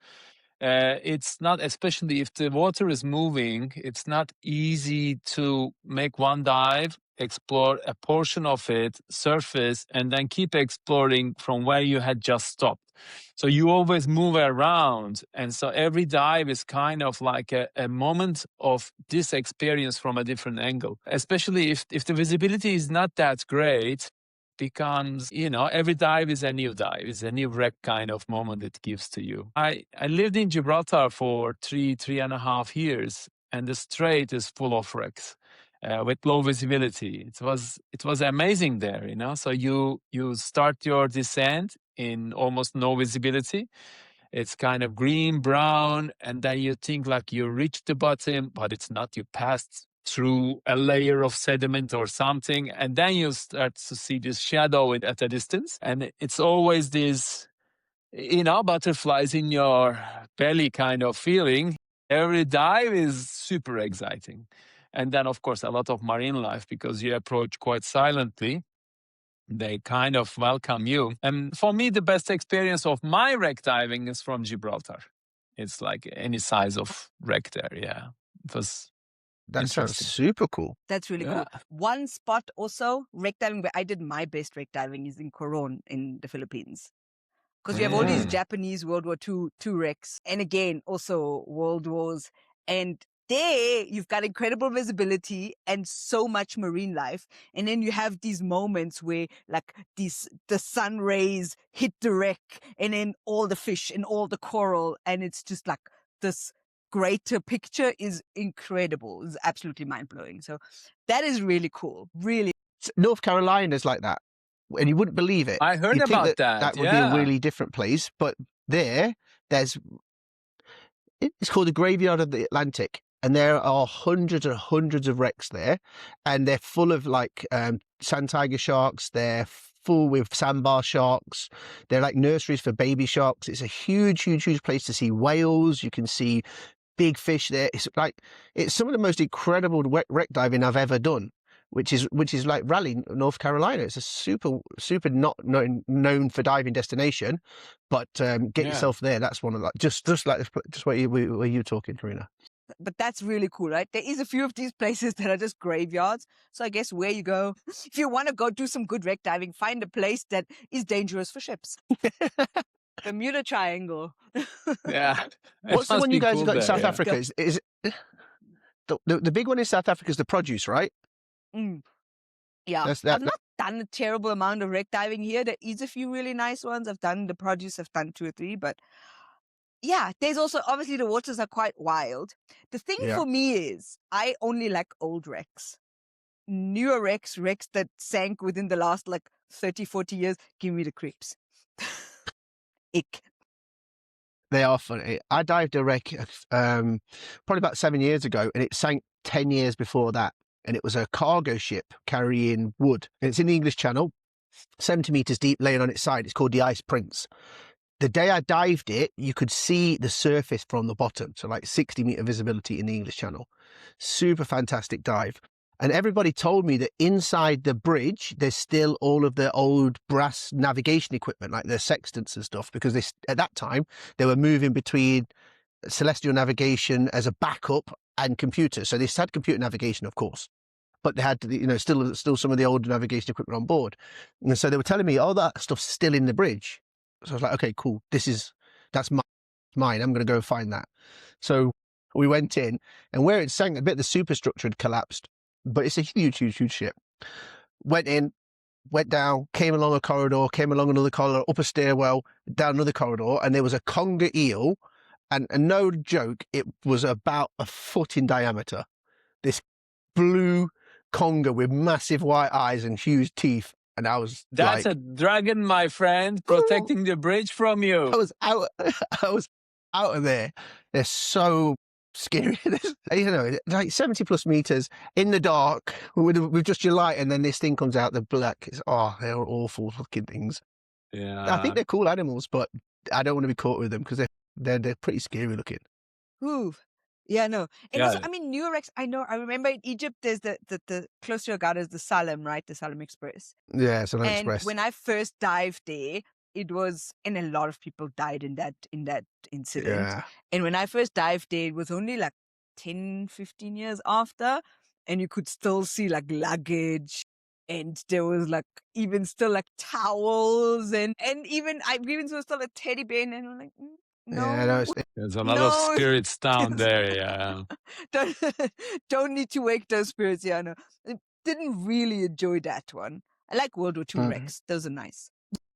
It's not, especially if the water is moving, it's not easy to make one dive, explore a portion of it, surface, and then keep exploring from where you had just stopped. So you always move around. And so every dive is kind of like a moment of this experience from a different angle, especially if the visibility is not that great. Becomes, every dive is a new dive. It's a new wreck kind of moment it gives to you. I lived in Gibraltar for 3.5 years, and the strait is full of wrecks with low visibility. It was amazing there, So you start your descent in almost no visibility. It's kind of green, brown, and then you think like you reached the bottom, but it's not. You passed through a layer of sediment or something, and then you start to see this shadow at a distance, and it's always this, butterflies in your belly kind of feeling. Every dive is super exciting. And then, of course, a lot of marine life, because you approach quite silently. They kind of welcome you. And for me, the best experience of my wreck diving is from Gibraltar. It's like any size of wreck there. Yeah. It was That sounds interesting. super cool. That's really Yeah. cool. One spot also, wreck diving, where I did my best wreck diving is in Coron in the Philippines. Because you have all these Mm. Japanese World War II wrecks. And again, also World Wars. And there you've got incredible visibility and so much marine life. And then you have these moments where like the sun rays hit the wreck and then all the fish and all the coral. And it's just like this greater picture is incredible. It's absolutely mind blowing. So that is really cool. Really. North Carolina's like that, and you wouldn't believe it. I heard You'd think about that that. would be a Yeah. really different place, but there's it's called the Graveyard of the Atlantic, and there are hundreds and hundreds of wrecks there, and they're full of like sand tiger sharks. They're full with sandbar sharks. They're like nurseries for baby sharks. It's a huge, huge, huge place to see whales. You can see big fish there. It's some of the most incredible wreck diving I've ever done, which is like Raleigh, North Carolina. It's a super not known for diving destination, but get yourself there. That's one of like just where you're talking, Karina. But that's really cool, right? There is a few of these places that are just graveyards. So I guess where you go, if you want to go do some good wreck diving, find a place that is dangerous for ships. Bermuda Triangle. Yeah. What's the one you guys have got in South Africa? Yeah. Is the big one in South Africa is the produce, right? Mm. Yeah. I've not done a terrible amount of wreck diving here. There is a few really nice ones. I've done the produce, I've done 2 or 3, but yeah, there's also obviously the waters are quite wild. The thing for me is I only like old wrecks. Newer wrecks that sank within the last like 30, 40 years, give me the creeps. Ick. They are funny. I dived a wreck probably about 7 years ago, and it sank 10 years before that. And it was a cargo ship carrying wood. And it's in the English Channel, 70 meters deep, laying on its side. It's called the Ice Prince. The day I dived it, you could see the surface from the bottom. So like 60-meter visibility in the English Channel. Super fantastic dive. And everybody told me that inside the bridge, there's still all of the old brass navigation equipment, like the sextants and stuff, because at that time, they were moving between celestial navigation as a backup and computers. So they had computer navigation, of course, but they had, still some of the old navigation equipment on board. And so they were telling me, all that stuff's still in the bridge. So I was like, okay, cool. That's mine. I'm going to go find that. So we went in, and where it sank, a bit of the superstructure had collapsed, but it's a huge, huge, huge ship. Went in, went down, came along a corridor, came along another corridor, up a stairwell, down another corridor, and there was a conger eel, and no joke, it was about a foot in diameter. This blue conger with massive white eyes and huge teeth. And I was That's a dragon, my friend, protecting the bridge from you. I was out of there. They're so scary. Like 70 plus meters in the dark with just your light, and then this thing comes out the black. They're awful looking things. Yeah. I think they're cool animals, but I don't want to be caught with them because they're pretty scary looking. Ooh. Yeah, no. And also, I mean, newer wrecks, I remember in Egypt, there's the close to your garden is the Salem, right? The Salem Express. Yeah, Salem Express. And when I first dived there, it was, and a lot of people died in that incident. Yeah. And when I first dived there, it was only like 10, 15 years after, and you could still see like luggage, and there was like even still like towels, and even I even saw still a teddy bear, and I'm like, no. Yeah, there's a lot of spirits down there. Yeah. Don't need to wake those spirits. Yeah, no. I didn't really enjoy that one. I like World War II wrecks. Those are nice.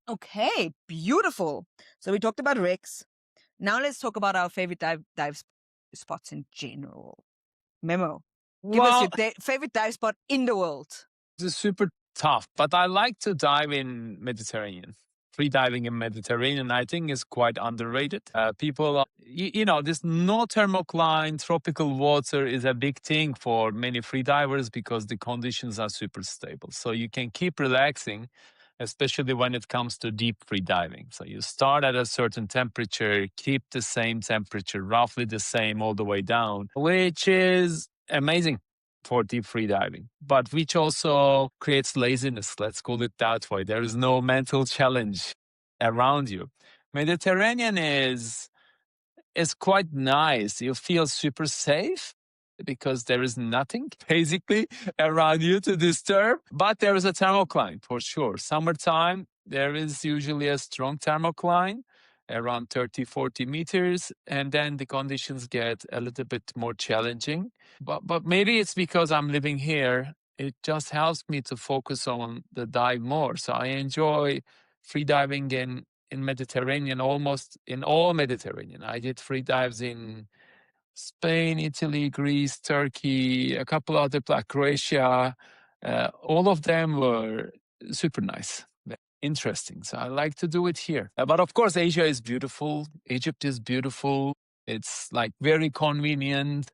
Okay, beautiful. So we talked about wrecks. Now let's talk about our favorite dive spots in general. Memo, give us your favorite dive spot in the world. It's super tough, but I like to dive in Mediterranean. Free diving in Mediterranean, I think, is quite underrated. People, this no thermocline, tropical water is a big thing for many free divers because the conditions are super stable. So you can keep relaxing, especially when it comes to deep free diving. So you start at a certain temperature, keep the same temperature, roughly the same all the way down, which is amazing. for deep free diving, but which also creates laziness. Let's call it that way. There is no mental challenge around you. Mediterranean is quite nice. You feel super safe because there is nothing basically around you to disturb. But there is a thermocline for sure. Summertime, there is usually a strong thermocline around 30, 40 meters. And then the conditions get a little bit more challenging. But maybe it's because I'm living here. It just helps me to focus on the dive more. So I enjoy free diving in Mediterranean, almost in all Mediterranean. I did free dives in Spain, Italy, Greece, Turkey, a couple other, like Croatia. All of them were super nice, interesting. So I like to do it here. But of course, Asia is beautiful. Egypt is beautiful. It's like very convenient,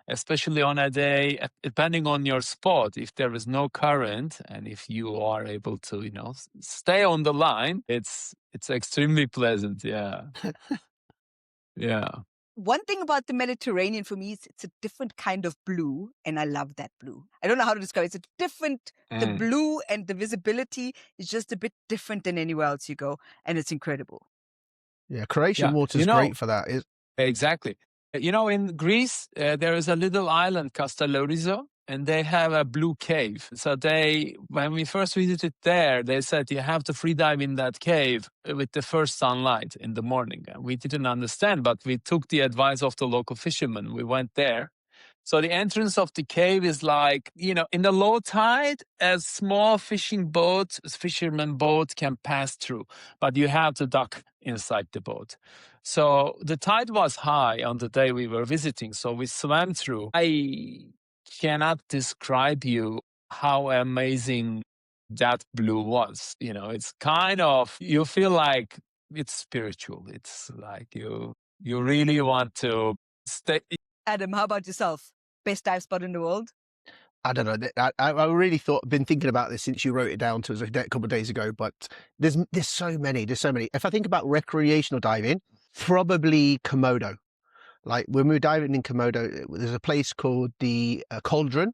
especially on a day, depending on your spot. If there is no current and if you are able to, stay on the line, it's extremely pleasant. Yeah. Yeah. One thing about the Mediterranean for me is it's a different kind of blue, and I love that blue. I don't know how to describe it. It's different. The blue and the visibility is just a bit different than anywhere else you go, and it's incredible. Yeah, Croatian water's great for that. Exactly. In Greece, there is a little island, Castellorizo, and they have a blue cave. So when we first visited there, they said you have to free dive in that cave with the first sunlight in the morning. And we didn't understand, but we took the advice of the local fishermen. We went there. So the entrance of the cave is like, in the low tide, a small fisherman boat can pass through, but you have to duck inside the boat. So the tide was high on the day we were visiting, so we swam through. I cannot describe you how amazing that blue was. It's kind of, you feel like it's spiritual. It's like you really want to stay. Adam, how about yourself? Best dive spot in the world? I don't know. I really been thinking about this since you wrote it down to us a couple of days ago, but there's so many. There's so many. If I think about recreational diving, probably Komodo. Like when we were diving in Komodo, there's a place called the Cauldron,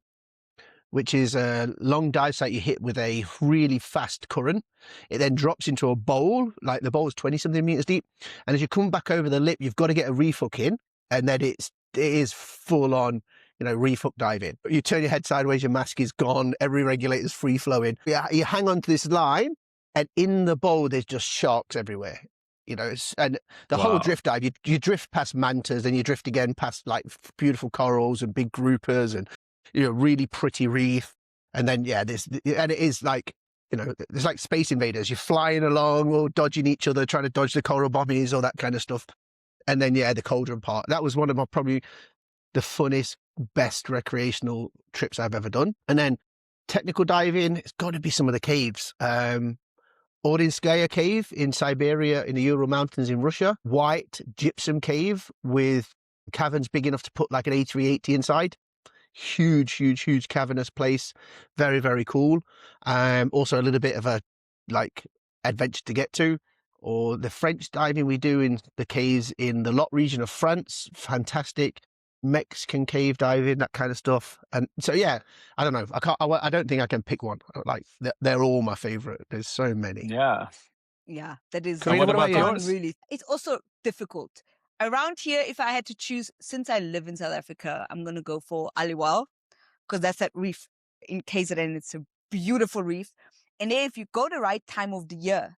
which is a long dive site you hit with a really fast current. It then drops into a bowl, like the bowl is 20 something meters deep. And as you come back over the lip, you've got to get a reef hook in, and then it is full on, reef hook diving. You turn your head sideways, your mask is gone, every regulator's free flowing. You hang on to this line, and in the bowl, there's just sharks everywhere. And the whole drift dive, you drift past mantas, and you drift again past like beautiful corals and big groupers and, really pretty reef. And then, and it is like, it's like Space Invaders. You're flying along, all dodging each other, trying to dodge the coral bommies, all that kind of stuff. And then, the Cauldron part. That was one of my probably the funnest, best recreational trips I've ever done. And then technical diving, it's got to be some of the caves. Ordinskaya Cave in Siberia, in the Ural Mountains in Russia. White gypsum cave with caverns big enough to put like an A380 inside. Huge, huge, huge cavernous place. Very, very cool. Also a little bit of a adventure to get to. Or the French diving we do in the caves in the Lot region of France. Fantastic. Mexican cave diving, that kind of stuff. And so, I don't know. I don't think I can pick one. Like they're all my favorite. There's so many. Yeah. Yeah, that is Karina, what about yours? really. It's also difficult. Around here, if I had to choose, since I live in South Africa, I'm going to go for Aliwal, because that's that reef in KZN. It's a beautiful reef. And if you go the right time of the year,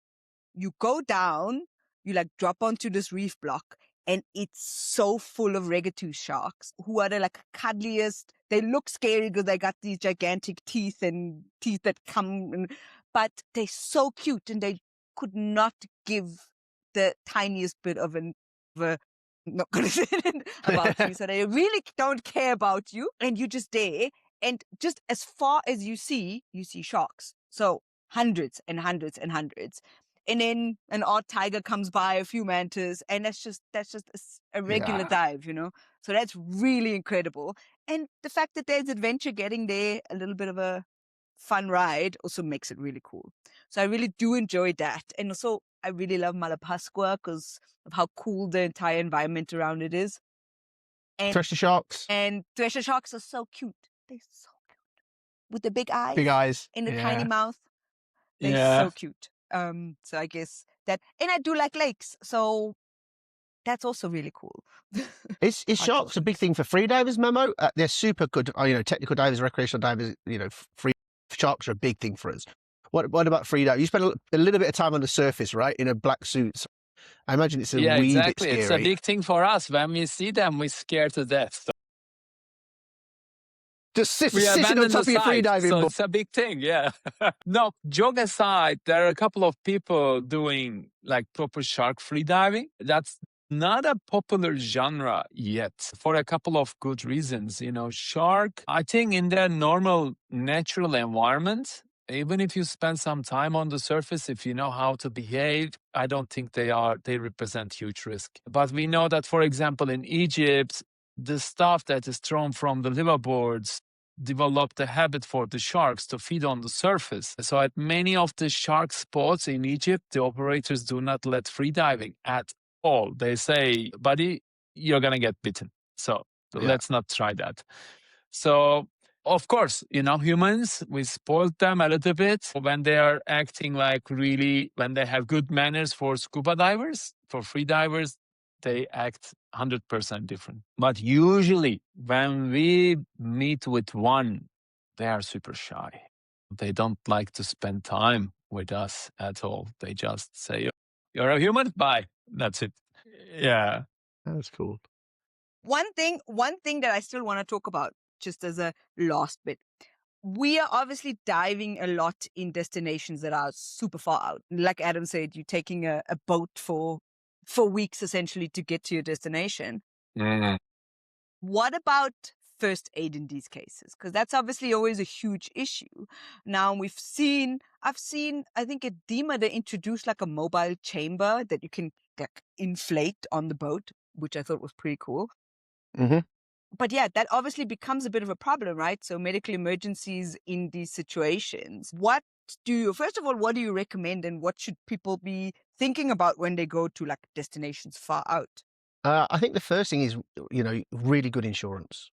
you go down, you drop onto this reef block, and it's so full of reggae sharks who are the cuddliest. They look scary because they got these gigantic teeth that come, but they're so cute, and they could not give the tiniest bit of I'm not going to say it about you. So they really don't care about you, and you're just there. And just as far as you see sharks. So hundreds and hundreds and hundreds. And then an odd tiger comes by, a few mantas, and that's just a regular dive, So that's really incredible. And the fact that there's adventure getting there, a little bit of a fun ride, also makes it really cool. So I really do enjoy that. And also, I really love Malapascua because of how cool the entire environment around it is. And Thresher sharks. And thresher sharks are so cute. They're so cute with the big eyes Big eyes. and the tiny Yeah. mouth. They're Yeah. so cute. So I guess that, and I do like lakes, so that's also really cool. Is sharks a big thing for free divers, Memo? They're super good. Technical divers, recreational divers. Free sharks are a big thing for us. What about free diving? You spend a little bit of time on the surface, right, in a black suit. I imagine it's a Yeah, wee bit exactly. It's a scary. big thing for us. When we see them, we're scared to death. So Just we sitting on abandon top the of your free site. diving So board. it's a big thing. Yeah. No, joke aside, there are a couple of people doing like proper shark free diving. That's not a popular genre yet for a couple of good reasons. Shark, I think in their normal natural environment, even if you spend some time on the surface, if you know how to behave, I don't think they represent huge risk. But we know that, for example, in Egypt, the stuff that is thrown from the liveaboards developed a habit for the sharks to feed on the surface. So at many of the shark spots in Egypt, the operators do not let free diving at all. They say, buddy, you're going to get bitten. So let's not try that. So, of course, humans, we spoiled them a little bit when they are acting like really, when they have good manners for scuba divers, for free divers, they act 100% different. But usually when we meet with one, they are super shy. They don't like to spend time with us at all. They just say, you're a human? Bye. That's it. Yeah. That's cool. One thing that I still want to talk about, just as a last bit. We are obviously diving a lot in destinations that are super far out. Like Adam said, you're taking a boat for weeks essentially to get to your destination. Mm. What about first aid in these cases? Because that's obviously always a huge issue. Now I've seen, I think at Dima, they introduced like a mobile chamber that you can like inflate on the boat, which I thought was pretty cool. Mm-hmm. But yeah, that obviously becomes a bit of a problem, right? So medical emergencies in these situations. First of all, what do you recommend and what should people be thinking about when they go to like destinations far out? I think the first thing is, really good insurance.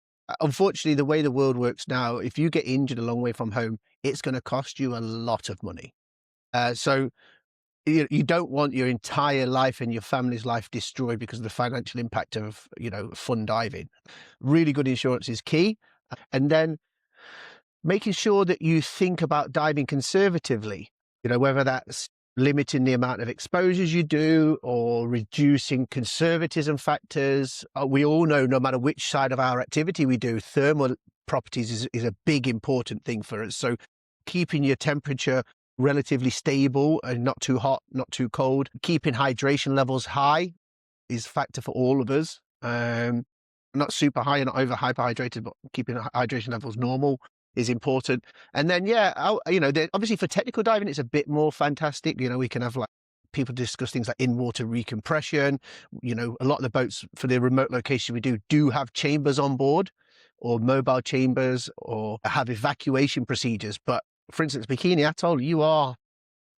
Unfortunately, the way the world works now, if you get injured a long way from home, it's going to cost you a lot of money. So you don't want your entire life and your family's life destroyed because of the financial impact of, fun diving. Really good insurance is key. And then making sure that you think about diving conservatively, whether that's limiting the amount of exposures you do or reducing conservatism factors. We all know no matter which side of our activity we do, thermal properties is a big important thing for us. So keeping your temperature relatively stable and not too hot, not too cold, keeping hydration levels high is a factor for all of us. Not super high and not over hyperhydrated, but keeping hydration levels normal is important. And then, obviously for technical diving, it's a bit more fantastic. We can have like people discuss things like in-water recompression. A lot of the boats for the remote location we do have chambers on board or mobile chambers or have evacuation procedures. But for instance, Bikini Atoll, you are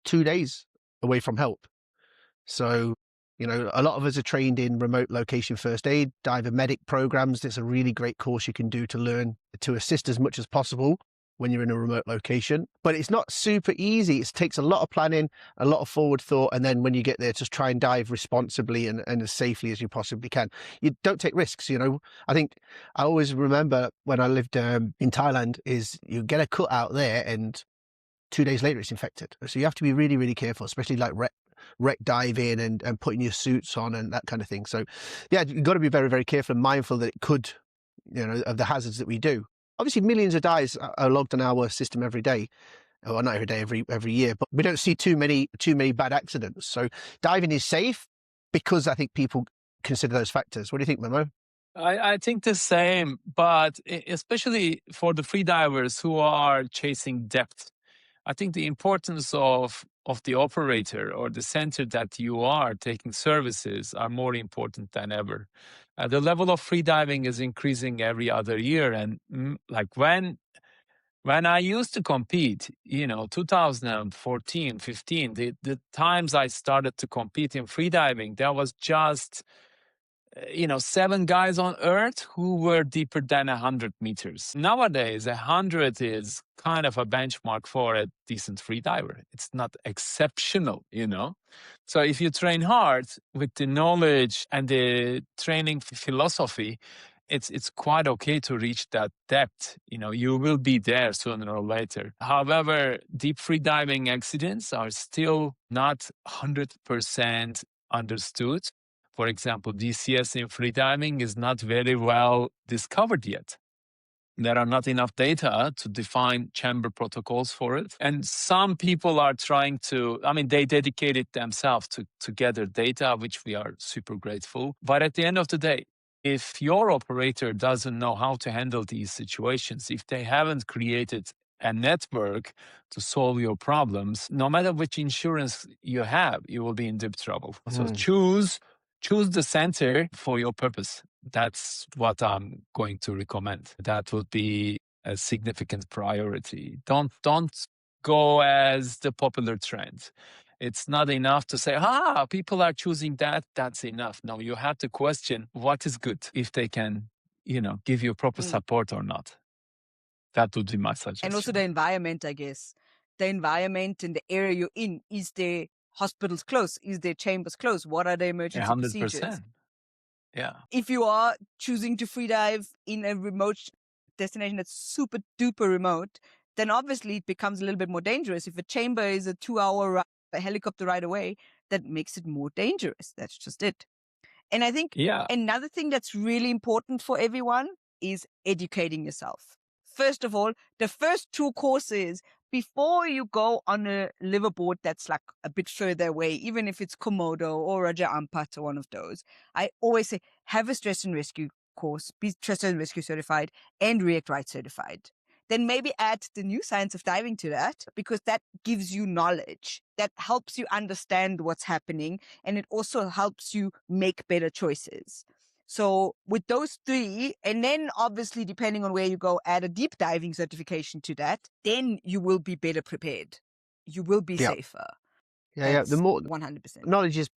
2 days away from help. So, a lot of us are trained in remote location first aid, diver medic programs. There's a really great course you can do to learn to assist as much as possible when you're in a remote location. But it's not super easy. It takes a lot of planning, a lot of forward thought. And then when you get there, just try and dive responsibly and as safely as you possibly can. You don't take risks. I think I always remember when I lived in Thailand is you get a cut out there and 2 days later it's infected. So you have to be really, really careful, especially like wreck diving and putting your suits on and that kind of thing. So yeah, you've got to be very, very careful and mindful that it could, of the hazards that we do. Obviously, millions of dives are logged on our system every day. Well, not every day, every year, but we don't see too many bad accidents. So diving is safe because I think people consider those factors. What do you think, Memo? I think the same, but especially for the free divers who are chasing depth, I think the importance of the operator or the center that you are taking services are more important than ever. The level of free diving is increasing every other year, and like when I used to compete, 2014, 15, the times I started to compete in free diving, there was just 7 guys on Earth who were deeper than 100 meters. Nowadays, 100 is kind of a benchmark for a decent free diver. It's not exceptional. So if you train hard with the knowledge and the training philosophy, it's quite okay to reach that depth. You will be there sooner or later. However, deep free diving accidents are still not 100% understood. For example, DCS in freediving is not very well discovered yet. There are not enough data to define chamber protocols for it. And some people are trying they dedicated themselves to gather data, which we are super grateful. But at the end of the day, if your operator doesn't know how to handle these situations, if they haven't created a network to solve your problems, no matter which insurance you have, you will be in deep trouble. So choose the center for your purpose. That's what I'm going to recommend. That would be a significant priority. Don't go as the popular trend. It's not enough to say, people are choosing that. That's enough. No, you have to question what is good, if they can, give you proper support or not. That would be my suggestion. And also the environment, I guess. The environment and the area you're in. Is there hospitals close? Is there chambers close? What are the emergency 100%. procedures? Yeah. If you are choosing to free dive in a remote destination that's super duper remote, then obviously it becomes a little bit more dangerous. If a chamber is a 2-hour a helicopter ride away, that makes it more dangerous. That's just it. And I think another thing that's really important for everyone is educating yourself. First of all, the first 2 courses before you go on a liveaboard that's like a bit further away, even if it's Komodo or Raja Ampat or one of those, I always say have a stress and rescue course, be stress and rescue certified and React Right certified. Then maybe add the new science of diving to that, because that gives you knowledge, that helps you understand what's happening, and it also helps you make better choices. So with those 3, and then obviously depending on where you go, add a deep diving certification to that, then you will be better prepared. You will be safer. Yeah. The more 100%.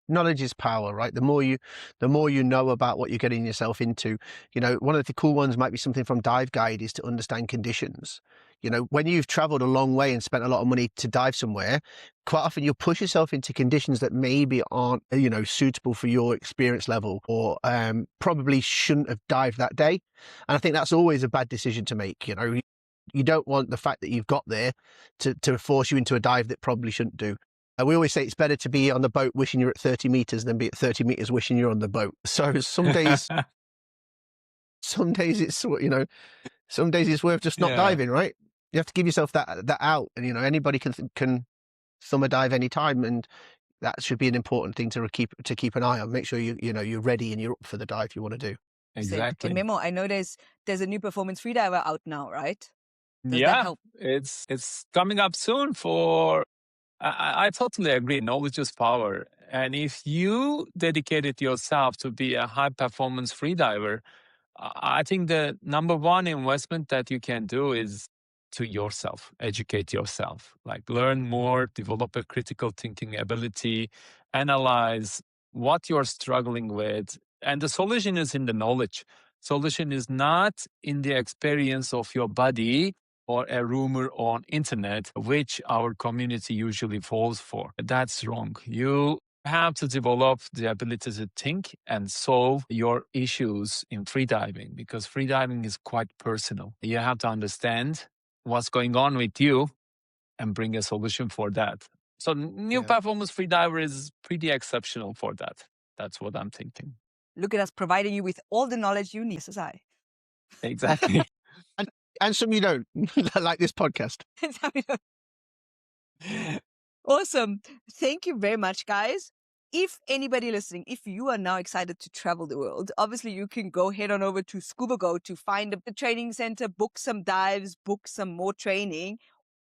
knowledge is power, right? The more you know about what you're getting yourself into. One of the cool ones might be something from Dive Guide is to understand conditions. When you've traveled a long way and spent a lot of money to dive somewhere, quite often you'll push yourself into conditions that maybe aren't, suitable for your experience level, or probably shouldn't have dived that day. And I think that's always a bad decision to make. You don't want the fact that you've got there to force you into a dive that probably shouldn't do. We always say it's better to be on the boat wishing you're at 30 meters than be at 30 meters wishing you're on the boat. So some days it's, some days it's worth just not diving, right? You have to give yourself that out, and anybody can summer dive anytime, and that should be an important thing to keep an eye on. Make sure you're ready and you're up for the dive you want to do. Exactly. And Memo, I know there's a new performance freediver out now, right? Does that help? It's coming up soon for. I totally agree. Knowledge is power. And if you dedicated yourself to be a high performance freediver, I think the number one investment that you can do is to yourself, educate yourself, like learn more, develop a critical thinking ability, analyze what you're struggling with. And the solution is in the knowledge. Solution is not in the experience of your body or a rumor on internet, which our community usually falls for. That's wrong. You have to develop the ability to think and solve your issues in freediving, because freediving is quite personal. You have to understand what's going on with you and bring a solution for that. So new performance freediver is pretty exceptional for that. That's what I'm thinking. Look at us providing you with all the knowledge you need, SSI. Exactly. And some you don't, like this podcast. Awesome. Thank you very much, guys. If anybody listening, if you are now excited to travel the world, obviously you can go head on over to ScubaGo to find the training center, book some dives, book some more training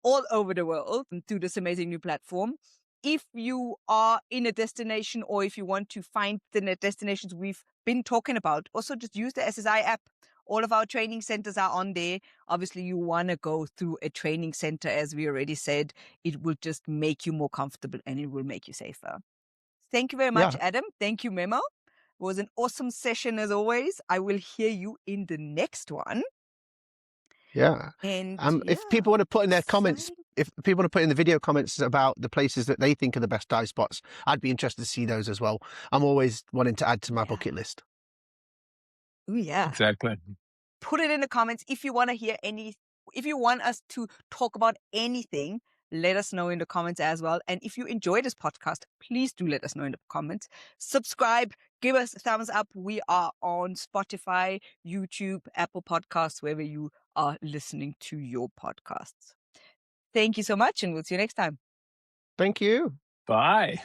all over the world through this amazing new platform. If you are in a destination, or if you want to find the destinations we've been talking about, also just use the SSI app. All of our training centers are on there. Obviously, you want to go through a training center, as we already said. It will just make you more comfortable and it will make you safer. Thank you very much, Adam. Thank you, Memo. was an awesome session as always. I will hear you in the next one. Yeah. And If people want to put in their comments, exciting. if people want to put in the video comments about the places that they think are the best dive spots, I'd be interested to see those as well. I'm always wanting to add to my bucket list. Oh yeah. Exactly. Put it in the comments if you want to hear if you want us to talk about anything, let us know in the comments as well. And if you enjoy this podcast, please do let us know in the comments. Subscribe, give us a thumbs up. We are on Spotify, YouTube, Apple Podcasts, wherever you are listening to your podcasts. Thank you so much, and we'll see you next time. Thank you. Bye.